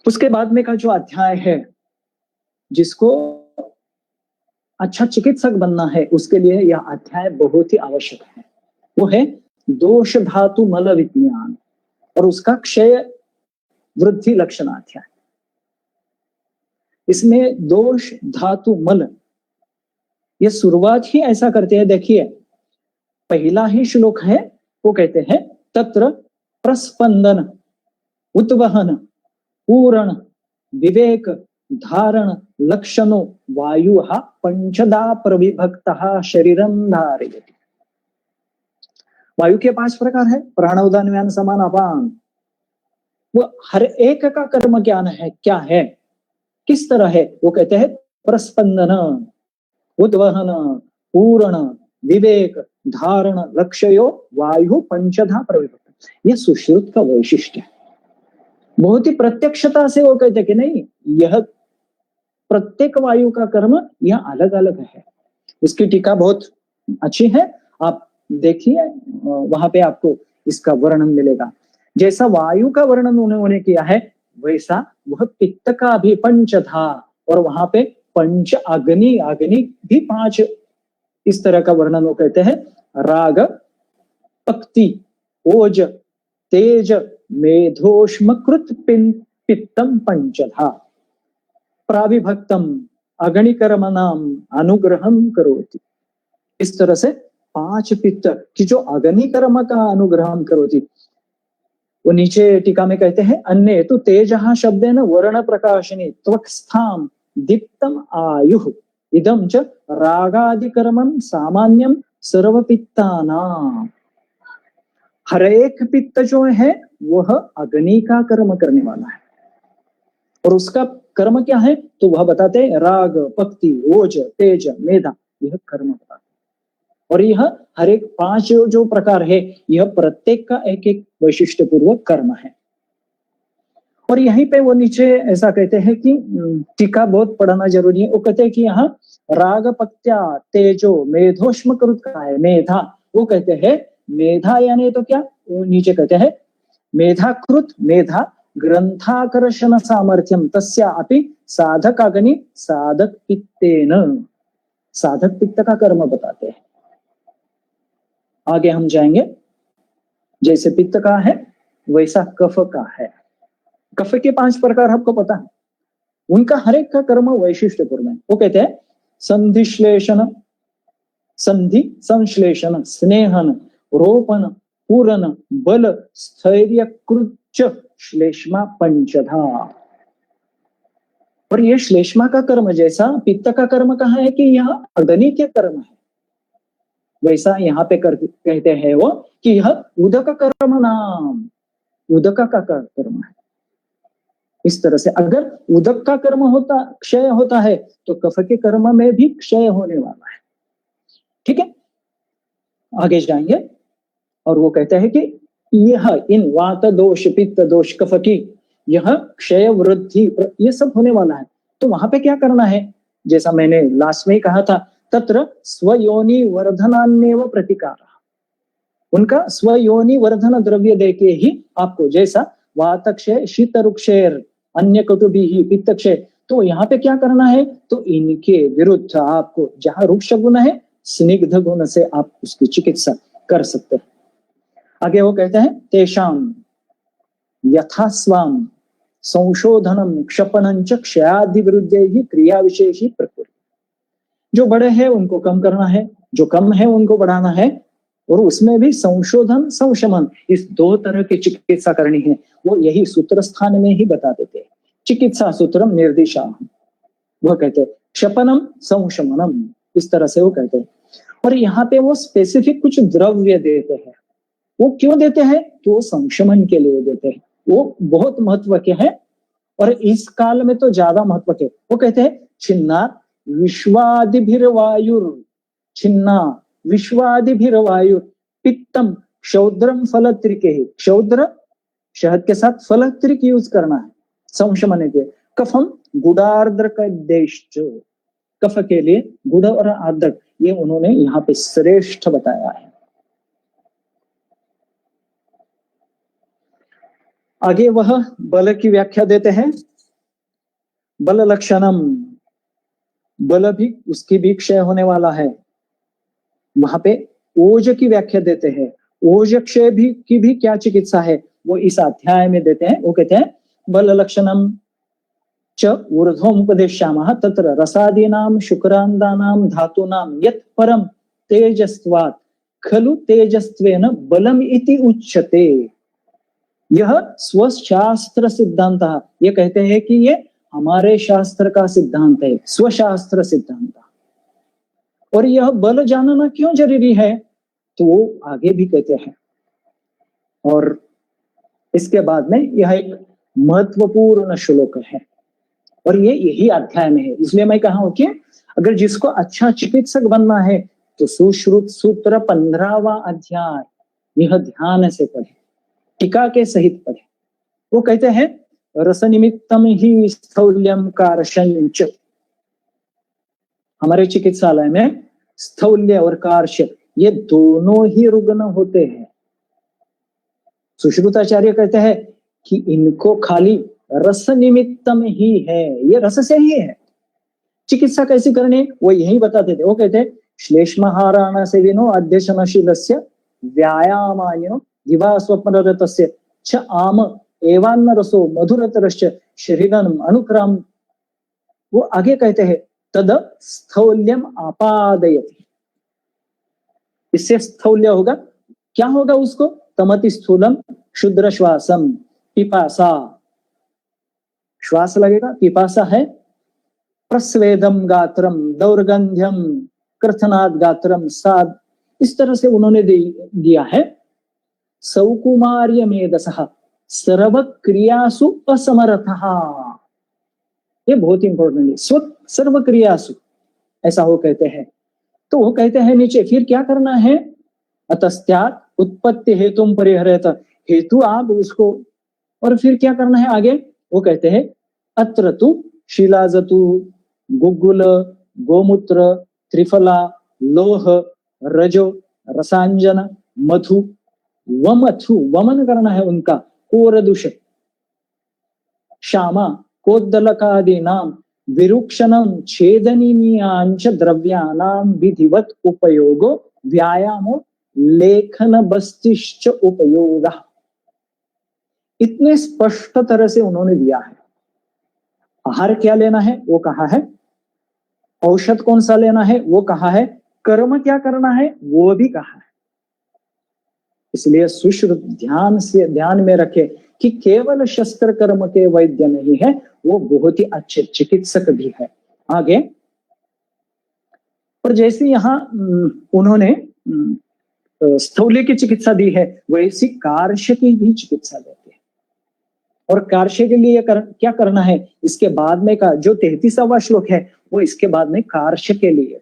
उसके बाद में का जो अध्याय है, जिसको अच्छा चिकित्सक बनना है उसके लिए यह अध्याय बहुत ही आवश्यक है। वो है दोष धातु मल विज्ञान और उसका क्षय वृद्धि लक्षणाध्याय। इसमें दोष धातु मल, ये शुरुआत ही ऐसा करते हैं। देखिए पहला ही श्लोक है, वो कहते हैं तत्र प्रस्पंदन उद्वहन पूर्ण विवेक धारण लक्षणो वायु पंचदा प्रविभक्तः शरीरम धारयति। वायु के 5 प्रकार है, प्राण उदान व्यान समान अपान। वो हर एक का कर्म ज्ञान है, क्या है, किस तरह है, वो कहते हैं प्रस्पंदन, उद्वहन, पूर्ण, विवेक, धारण, लक्ष्यो वायु पंचधा प्रविभक्त। ये सुश्रुत का वैशिष्ट्य है। बहुत ही प्रत्यक्षता से वो कहते कि नहीं, यह प्रत्येक वायु का कर्म यह अलग अलग है। उसकी टीका बहुत अच्छी है, आप देखिए, वहां पे आपको इसका वर्णन मिलेगा। जैसा वायु का वर्णन उन्होंने किया है, वैसा वह पित्त का भी पंचधा, और वहां पे पंच अग्नि, अग्नि भी 5 इस तरह का वर्णन वो कहते हैं। राग, पक्ति, ओज, तेज, मेधोष्मकृत पित्तम पंचधा प्राविभक्तम अग्निकर्मणाम अनुग्रहम करोति। इस तरह से 5 पित्त की जो अग्निकर्म का अनुग्रह करोति, वो नीचे टीका में कहते हैं अन्य तो तेजः शब्देन वर्ण प्रकाशिनी त्वक्स्थाम दीप्तम आयुः इदं च रागादिकर्मं सामान्यम सर्वपित्तानां। हर एक पित्त जो है वह अग्नि का कर्म करने वाला है, और उसका कर्म क्या है तो वह बताते हैं राग, पक्ति, ओज, तेज, मेधा, यह कर्म बताते हैं। और यह हर एक 5 जो प्रकार है, यह प्रत्येक का एक एक वैशिष्ट्य पूर्वक कर्म है। और यहीं पे वो नीचे ऐसा कहते हैं कि टीका बहुत पढ़ना जरूरी है। वो कहते हैं कि यहाँ राग, पक्त्या, तेजो, मेधोष्म कृत का है मेधा, वो कहते हैं मेधा यानी तो क्या, वो नीचे कहते हैं मेधाकृत, मेधा ग्रंथाकर्षण सामर्थ्यम तस्या अपि साधक अग्नि साधक पित्तेन, साधक पित्त का कर्म बताते हैं। आगे हम जाएंगे, जैसे पित्त का है वैसा कफ का है। कफ के 5 प्रकार आपको पता है, उनका हर एक का कर्म वैशिष्ट्यपूर्ण है। वो कहते हैं संधिश्लेषण, संधि संश्लेषण, स्नेहन, रोपण, पूरन, बल, स्थैर्य, कृच, श्लेष्मा पंचधा। और ये श्लेष्मा का कर्म जैसा पित्त का कर्म कहा है कि यह अग्नि के कर्म है, वैसा यहाँ पे कहते हैं वो कि यह उदक कर्म नाम, उदक का कर्म है। इस तरह से अगर उदक का कर्म होता, क्षय होता है, तो कफ के कर्म में भी क्षय होने वाला है। ठीक है, आगे जाएंगे, और वो कहते हैं कि यह इन वात दोष, पित्त दोष, कफ की यह क्षय, वृद्धि, ये सब होने वाला है। तो वहां पे क्या करना है, जैसा मैंने लास्ट में ही कहा था, तत्र स्वयोनि वर्धनान्यव प्रतिकार, उनका स्वयोनि वर्धन द्रव्य देके ही आपको, जैसा वातक्षय, शीतरुक्षेर, अन्य कटुभी ही पित्तक्षय, तो यहाँ पे क्या करना है, तो इनके विरुद्ध आपको जहां रुक्ष गुण है, स्निग्ध गुण से आप उसकी चिकित्सा कर सकते हैं। आगे वो कहते हैं तेषाम यथास्वाम संशोधनम क्षपणं च क्षयादि विरुद्धे ही क्रिया विशेषी प्रकृति। जो बड़े हैं उनको कम करना है, जो कम है उनको बढ़ाना है, और उसमें भी संशोधन, संशमन, इस 2 तरह की चिकित्सा करनी है। वो यही सूत्र स्थान में ही बता देते हैं। चिकित्सा सूत्रम निर्दिशा, वह कहते हैं क्षपनम संशमनम, इस तरह से वो कहते हैं। और यहाँ पे वो स्पेसिफिक कुछ द्रव्य देते हैं। वो क्यों देते हैं, तो वो संशमन के लिए देते हैं। वो बहुत महत्व के है, और इस काल में तो ज्यादा महत्व के। वो कहते हैं छिन्ना विश्वादिभिर्वायुर, छिन्ना विश्वादिभिर्वायुर, पित्तम क्षौद्रम फलत्रिके, क्षौद्र शहद के साथ फलत्रिक यूज करना है संशमन के। कफम गुडार्द्र का देश, कफ के लिए गुड़ और आर्द्र, ये उन्होंने यहाँ पे श्रेष्ठ बताया है। आगे वह बल की व्याख्या देते हैं। बल लक्षणम, बल भी उसकी भी क्षय होने वाला है। वहां पे ओज की व्याख्या देते हैं। ओज क्षय भी की भी क्या चिकित्सा है, वो इस अध्याय में देते हैं। वो कहते हैं बल लक्षणम च ऊर्ध्वोपदेश्यामः तत्र रसादीनां शुक्रांदानां धातूनां यत् परम तेजस्वात् खलु तेजस्त्वेन बलम इति उच्यते। यह स्वशास्त्र सिद्धांत, ये कहते हैं कि ये हमारे शास्त्र का सिद्धांत है, स्वशास्त्र सिद्धांत। और यह बल जानना क्यों जरूरी है, तो वो आगे भी कहते हैं। और इसके बाद में यह एक महत्वपूर्ण श्लोक है और ये यही अध्याय में है। इसलिए मैं कहा हूं कि अगर जिसको अच्छा चिकित्सक बनना है तो सुश्रुत सूत्र 15वां अध्याय यह ध्यान से पढ़े, टीका के सहित पढ़े। वो कहते हैं रस निमित्तम ही स्थौल्यम कार्शंच। हमारे चिकित्सालय में स्थौल्य और कार्श ये दोनों ही रुग्ण होते हैं। सुश्रुताचार्य कहते हैं कि इनको खाली रस निमित्तम ही है, ये रस से ही है। चिकित्सा कैसी करनी वो यही बताते थे। वो कहते हैं श्लेष्महाराण सेविनो अध्यशनशीलस्य व्यायामान्यो दिवा स्वप्नरतस्य च आम एवान्न रसो मधुरतरश्च शरीरम अनुक्राम। वो आगे कहते हैं तद स्थौल्यम आपादयति। इससे स्थौल्य होगा, क्या होगा उसको, तमति स्थूलम क्षुद्र श्वासम पिपासा, श्वास लगेगा, पिपासा है, प्रस्वेदम गात्रम दौर्गंध्यम कृथनाद गात्रम साद। इस तरह से उन्होंने दिया है। सौकुमार्य मेधसः सर्व क्रियासु असमर्थः। ये बहुत इंपॉर्टेंट है, सर्व क्रियासु, ऐसा वो कहते हैं। तो वो कहते हैं नीचे फिर क्या करना है, अतस्त्यात् उत्पत्ति हेतुम परिहरेत। हेतु आप उसको, और फिर क्या करना है आगे, वो कहते हैं अत्र तु शिलाजतु गुग्गुल गोमूत्र त्रिफला लोह रजो रसांजन मधु वमथु, वमन करना है उनका, कोरदुष श्यामा कोद्दलकादि नाम विरुक्षणम छेदनीयांच द्रव्यानाम विधिवत उपयोगो व्यायामो लेखन बस्तिश्च उपयोगः। इतने स्पष्ट तरह से उन्होंने दिया है। आहार क्या लेना है वो कहा है, औषध कौन सा लेना है वो कहा है, कर्म क्या करना है वो भी कहा है। इसलिए सुश्रुत ध्यान में रखे कि केवल शस्त्र कर्म के वैद्य नहीं है, वो बहुत ही अच्छे चिकित्सक भी है। आगे, और जैसे यहाँ उन्होंने स्थौल्य की चिकित्सा दी है, वैसी कार्श की भी चिकित्सा देते हैं। और कार्श के लिए क्या करना है, इसके बाद में का जो 33वां श्लोक है वो इसके बाद में कार्श के लिए।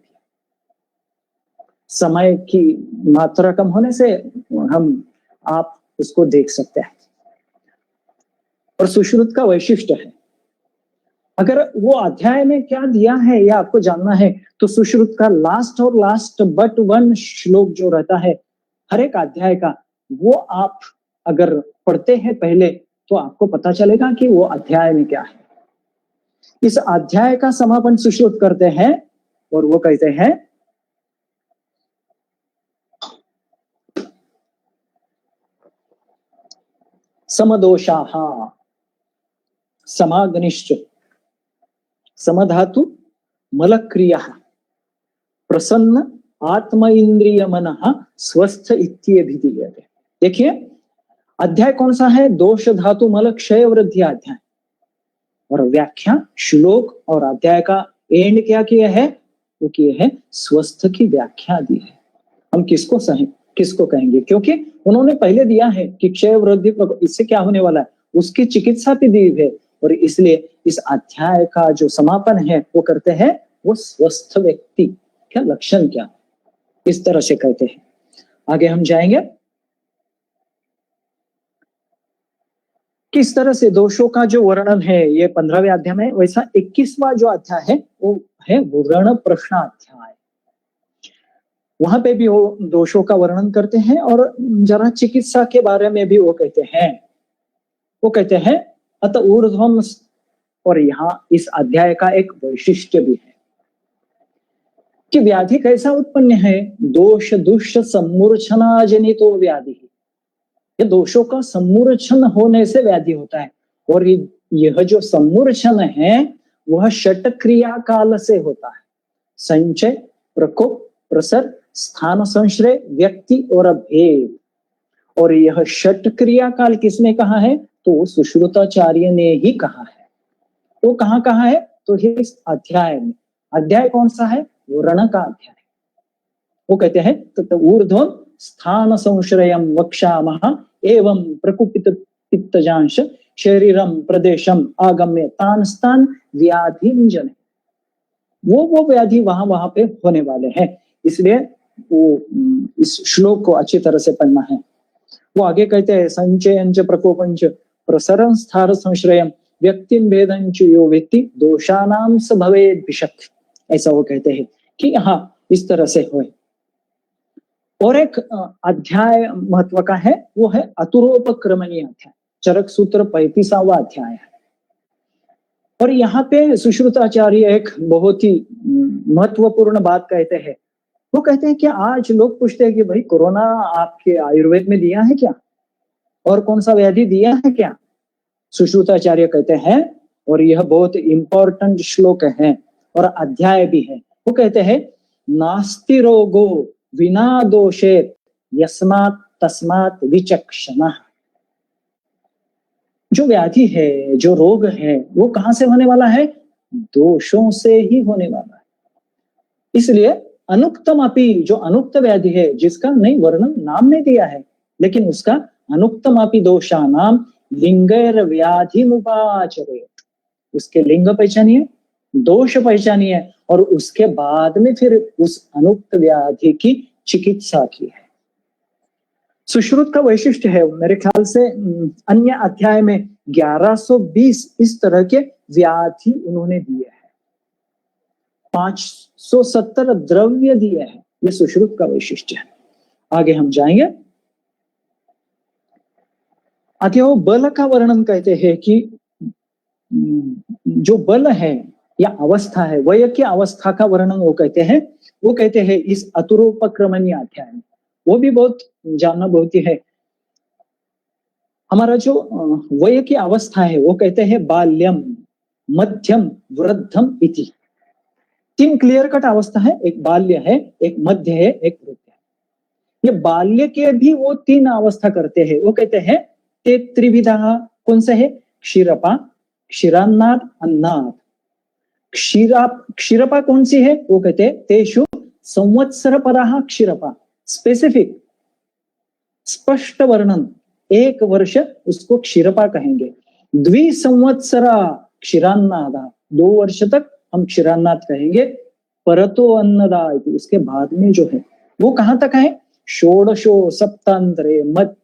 समय की मात्रा कम होने से आप उसको देख सकते हैं। और सुश्रुत का वैशिष्ट्य है, अगर वो अध्याय में क्या दिया है या आपको जानना है तो सुश्रुत का लास्ट बट वन श्लोक जो रहता है हर एक अध्याय का, वो आप अगर पढ़ते हैं पहले तो आपको पता चलेगा कि वो अध्याय में क्या है। इस अध्याय का समापन सुश्रुत करते हैं और वो कहते हैं समदोषाः समाग्निश्च समधातु मलक्रिया प्रसन्न आत्म इंद्रिय मनः स्वस्थ इत्यभिधीयते। देखिए अध्याय कौन सा है, दोष धातु मल क्षय वृद्धि अध्याय। और व्याख्या श्लोक और अध्याय का एंड क्या किया है, वो किए है स्वस्थ की व्याख्या दी है। हम किसको कहेंगे, क्योंकि उन्होंने पहले दिया है कि क्षय वृद्धि इससे क्या होने वाला है, उसकी चिकित्सा भी दी है। और इसलिए इस अध्याय का जो समापन है वो करते हैं वो स्वस्थ व्यक्ति क्या लक्षण क्या, इस तरह से कहते हैं। आगे हम जाएंगे किस तरह से दोषों का जो वर्णन है ये 15वें अध्याय में, वैसा 21वां जो अध्याय है वो है वर्ण प्रश्न अध्याय। वहां पे भी वो दोषों का वर्णन करते हैं और जरा चिकित्सा के बारे में भी वो कहते हैं अत ऊर्ध्वम। और यहाँ इस अध्याय का एक वैशिष्ट्य भी है कि व्याधि कैसा उत्पन्न है, दोष दुष्ट सम्मूर्छना जनितो व्याधि। ये दोषों का सम्मूर्छन होने से व्याधि होता है। और यह जो सम्मूर्छन है वह षट क्रिया काल से होता है, संचय प्रकोप प्रसर स्थान संश्रय व्यक्ति और भेद। और यह षट क्रिया काल किसने कहा है, तो सुश्रुताचार्य ने ही कहा है। वो कहाँ कहाँ है? तो इस अध्याय में। अध्याय कौन सा है? वर्ण का अध्याय। वो कहते हैं तत् ऊर्ध्वं स्थान संश्रयं वक्षामः एवं प्रकुपित पित्तजांश शरीरम प्रदेशम आगम्य तान स्थान व्याधिंजन। वो व्याधि वहां पे होने वाले हैं, इसलिए वो इस श्लोक को अच्छी तरह से पढ़ना है। वो आगे कहते हैं संचयंच प्रकोपंच प्रसरं स्थार संश्रयं व्यक्तिं भेदंच यो व्यक्ति दोषानाम स भवेद भिषक। ऐसा वो कहते हैं कि हाँ इस तरह से हो। और एक अध्याय महत्व का है, वो है अतुरोपक्रमणीय अध्याय, चरक सूत्र 35वां अध्याय है। और यहाँ पे सुश्रुताचार्य एक बहुत ही महत्वपूर्ण बात कहते हैं। वो कहते हैं कि आज लोग पूछते हैं कि भाई कोरोना आपके आयुर्वेद में दिया है क्या, और कौन सा व्याधि दिया है क्या? सुश्रुताचार्य कहते हैं, और यह बहुत इंपॉर्टेंट श्लोक है और अध्याय भी है। वो कहते हैं नास्ति रोगो विना दोषेत यस्मात् तस्मात् विचक्षणः। जो व्याधि है, जो रोग है, वो कहां से होने वाला है? दोषों से ही होने वाला है। इसलिए अनुक्तम अपि, जो अनुक्त व्याधि है, जिसका नहीं वर्णन नाम नहीं दिया है, लेकिन उसका अनुक्तम अपि दोषानाम लिंगैर व्याधि मुपाचरेत, उसके लिंग पहचानिए, दोष पहचानिए, और उसके बाद में फिर उस अनुक्त व्याधि की चिकित्सा की है। सुश्रुत का वैशिष्ट्य है, मेरे ख्याल से अन्य अध्याय में 1120 इस तरह के व्याधि उन्होंने दिए हैं, 570 द्रव्य दिए हैं। ये सुश्रुत का वैशिष्ट्य है। आगे हम जाएंगे। आगे वो बल का वर्णन कहते हैं कि जो बल है या अवस्था है, वय की अवस्था का वर्णन वो कहते हैं इस अतुरोपक्रमणीय अध्याय में। वो भी बहुत जानना बहुत ही है। हमारा जो वय की अवस्था है वो कहते हैं बाल्यम, मध्यम, वृद्धम इति। 3 क्लियर कट अवस्था है, एक बाल्य है, एक मध्य है, एक वृद्ध है। ये बाल्य के भी वो 3 अवस्था करते हैं। वो कहते हैं ते त्रिविधा, कौन सा है? क्षीरपा, क्षीरान्नाद, अन्नाद। क्षीरपा कौन सी है? वो कहते हैं तेषु संवत्सर पराः क्षीरपा, स्पेसिफिक स्पष्ट वर्णन, 1 वर्ष उसको क्षीरपा कहेंगे। द्विसंवत्सरा क्षीरान्नादा, 2 वर्ष तक हम क्षीरान्नाद कहेंगे। परतो अन्नदा, उसके बाद में जो है वो कहां तक है? षोडशो सप्तांतरे मध्य।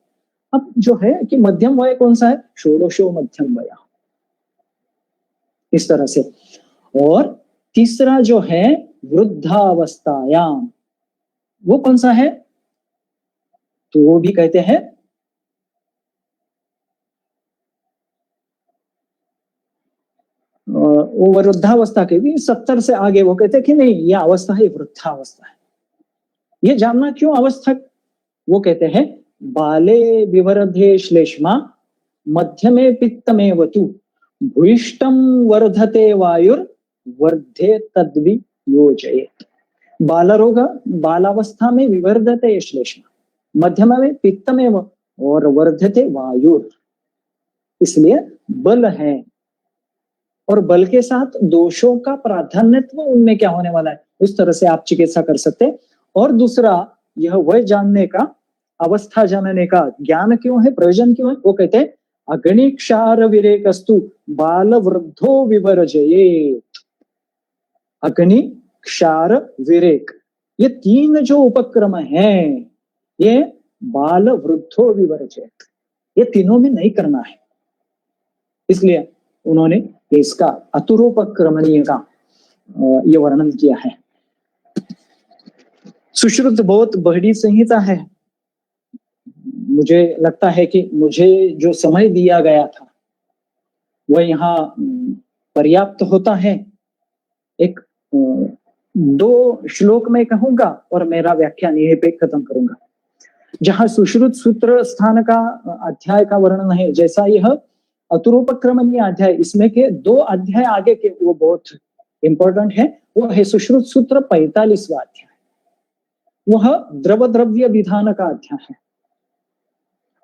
अब जो है कि मध्यम वय कौन सा है? षोडशो मध्यम वय, इस तरह से। और तीसरा जो है वृद्धावस्थायाम, वो कौन सा है? तो वो भी कहते हैं वो वृद्धावस्था के भी 70 से आगे वो कहते हैं कि नहीं, यह अवस्था है वृद्धावस्था है। ये जानना क्यों अवस्था? वो कहते हैं बाले विवर्धे श्लेष्मा मध्यमे पित्तमे वतु भूयिष्ठम वर्धते वायुर वर्धे तद्वि योजयेत। बालरोग, बालावस्था में विवर्धते श्लेष्मा, मध्यम में पित्तमेव और वर्धते वायुर। इसलिए बल है, और बल के साथ दोषों का प्राधान्यत्व उनमें क्या होने वाला है, उस तरह से आप चिकित्सा कर सकते हैं। और दूसरा, यह वह जानने का, अवस्था जानने का ज्ञान क्यों है, प्रयोजन क्यों है? वो कहते हैं अग्नि क्षार विरेकस्तु बाल वृद्धो विवर्जयेत। अग्नि, क्षार, विरेक, ये 3 जो उपक्रम हैं, ये बाल वृद्धो विवर्जयेत, ये तीनों में नहीं करना है। इसलिए उन्होंने इसका अतुरोपक्रमणीय का ये वर्णन किया है। सुश्रुत बहुत बड़ी संहिता है। मुझे लगता है कि मुझे जो समय दिया गया था वह यहाँ पर्याप्त होता है। एक 2 श्लोक में कहूंगा और मेरा व्याख्यान यहीं पे खत्म करूंगा। जहां सुश्रुत सूत्र स्थान का अध्याय का वर्णन है, जैसा यह अतुरोपक्रमणीय अध्याय, इसमें के 2 अध्याय आगे के वो बहुत इंपॉर्टेंट है। वो है सुश्रुत सूत्र 45वां अध्याय, वह द्रव द्रव्य विधान का अध्याय है।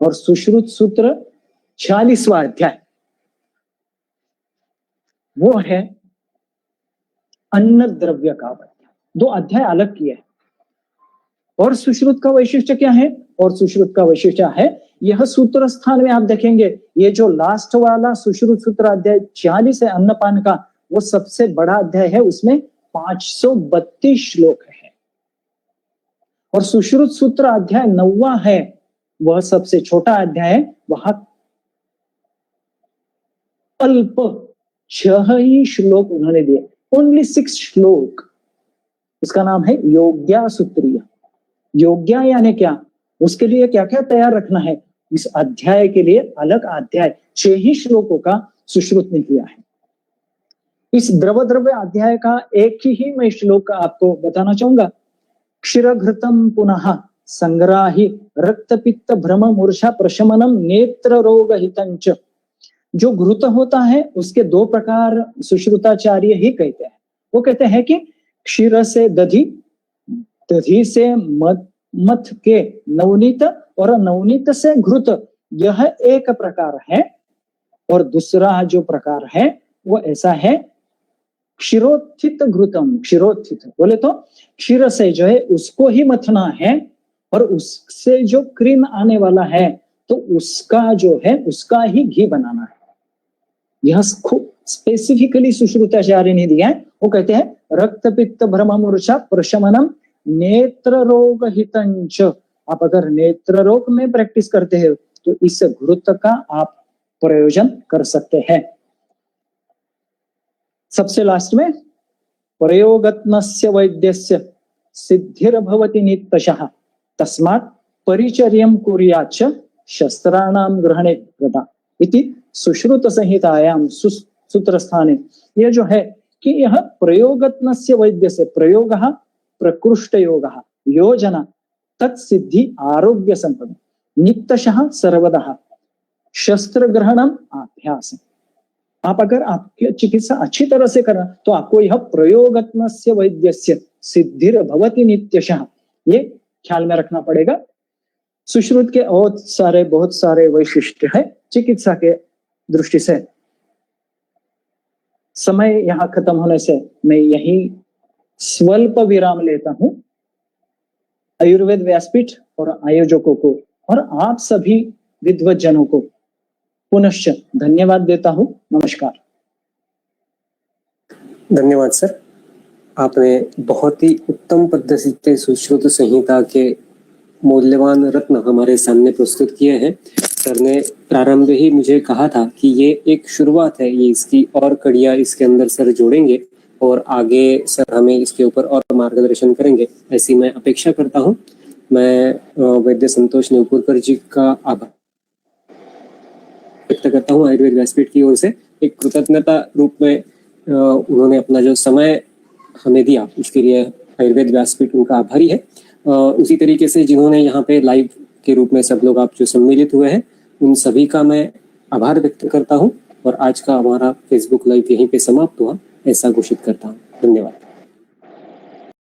और सुश्रुत सूत्र 46वां अध्याय, वो है अन्न द्रव्य का अध्याय। 2 अध्याय अलग किए हैं। और सुश्रुत का वैशिष्ट्य क्या है? और सुश्रुत का वैशिष्ट्य है, यह सूत्र स्थान में आप देखेंगे, ये जो लास्ट वाला सुश्रुत सूत्र अध्याय 46 है अन्नपान का, वो सबसे बड़ा अध्याय है, उसमें 532 श्लोक है। और सुश्रुत सूत्र अध्याय 9वां है, वह सबसे छोटा अध्याय है, वह अल्प 6 ही श्लोक उन्होंने दिए, ओनली 6 श्लोक। उसका नाम है योग्या सूत्रीय। योग्या यानी क्या? उसके लिए क्या क्या तैयार रखना है, इस अध्याय के लिए अलग अध्याय 6 ही श्लोकों का सुश्रुत ने किया है। इस द्रव द्रव्य अध्याय का एक ही मैं श्लोक आपको बताना चाहूंगा। क्षीरघृतम पुनः संग्राही रक्त पित्त भ्रम मूर्छा प्रशमनम नेत्र रोग हितंच। जो घृत होता है उसके 2 प्रकार सुश्रुताचार्य ही कहते हैं। वो कहते हैं कि क्षीर से दधी, दधी से मथ के नवनीत, और नवनीत से घृत, यह एक प्रकार है। और दूसरा जो प्रकार है वो ऐसा है क्षीरोत्थित घृतम। क्षीरोत्थित बोले तो क्षीर से जो है उसको ही मथना है, और उससे जो क्रीम आने वाला है तो उसका जो है उसका ही घी बनाना है। यह स्पेसिफिकली सुश्रुताचार्य ने दिया है। वो कहते हैं रक्त पित्त भ्रम मूर्छा प्रशमनम नेत्र रोग हितंच। आप अगर नेत्र रोग में प्रैक्टिस करते हैं तो इस घृत का आप प्रयोजन कर सकते हैं। सबसे लास्ट में प्रयोगत्नस्य वैद्यस्य सिद्धिर्भवति नित्यशः तस्मात् परिचर्यं कुर्याच्च शस्त्राणां ग्रहणे गता इति सुश्रुत संहितायां सूत्र स्थाने। यह जो है कि यह प्रयोगत्नस्य वैद्यस्य, प्रयोगः प्रकृष्ट योगः, योजना तत्सिद्धि आरोग्य संपदा, नित्यशः सर्वदा शस्त्र ग्रहणम अभ्यास। आप अगर आपकी चिकित्सा अच्छी तरह से करना तो आपको यह प्रयोगत्नस्य वैद्यस्य सिद्धिर्भवति नित्यशः, ये ख्याल में रखना पड़ेगा। सुश्रुत के बहुत सारे वैशिष्ट्य है चिकित्सा के दृष्टि से। समय यहां खत्म होने से मैं यही स्वल्प विराम लेता हूं। आयुर्वेद व्यासपीठ और आयोजकों को और आप सभी विद्वज्जनों को पुनश्च धन्यवाद देता हूं। नमस्कार। धन्यवाद सर, आपने बहुत ही उत्तम पद्धति से सुश्रुत संहिता के मूल्यवान रत्न हमारे सामने प्रस्तुत किए हैं। सर ने प्रारंभ ही मुझे कहा था कि ये एक शुरुआत है, ये इसकी और कड़ियां इसके अंदर सर जोड़ेंगे और आगे सर हमें इसके ऊपर और मार्गदर्शन करेंगे, ऐसी मैं अपेक्षा करता हूं। मैं वैद्य संतोष नेवपुरकर जी का आभार व्यक्त करता हूं आयुर्वेद व्यासपीठ की ओर से। एक कृतज्ञता रूप में उन्होंने अपना जो समय हमें दिया उसके लिए आयुर्वेद व्यासपीठ उनका आभारी है। उसी तरीके से जिन्होंने यहाँ पे लाइव के रूप में सब लोग आप जो सम्मिलित हुए हैं उन सभी का मैं आभार व्यक्त करता हूँ और आज का हमारा फेसबुक लाइव यहीं पे समाप्त हुआ ऐसा घोषित करता हूँ। धन्यवाद।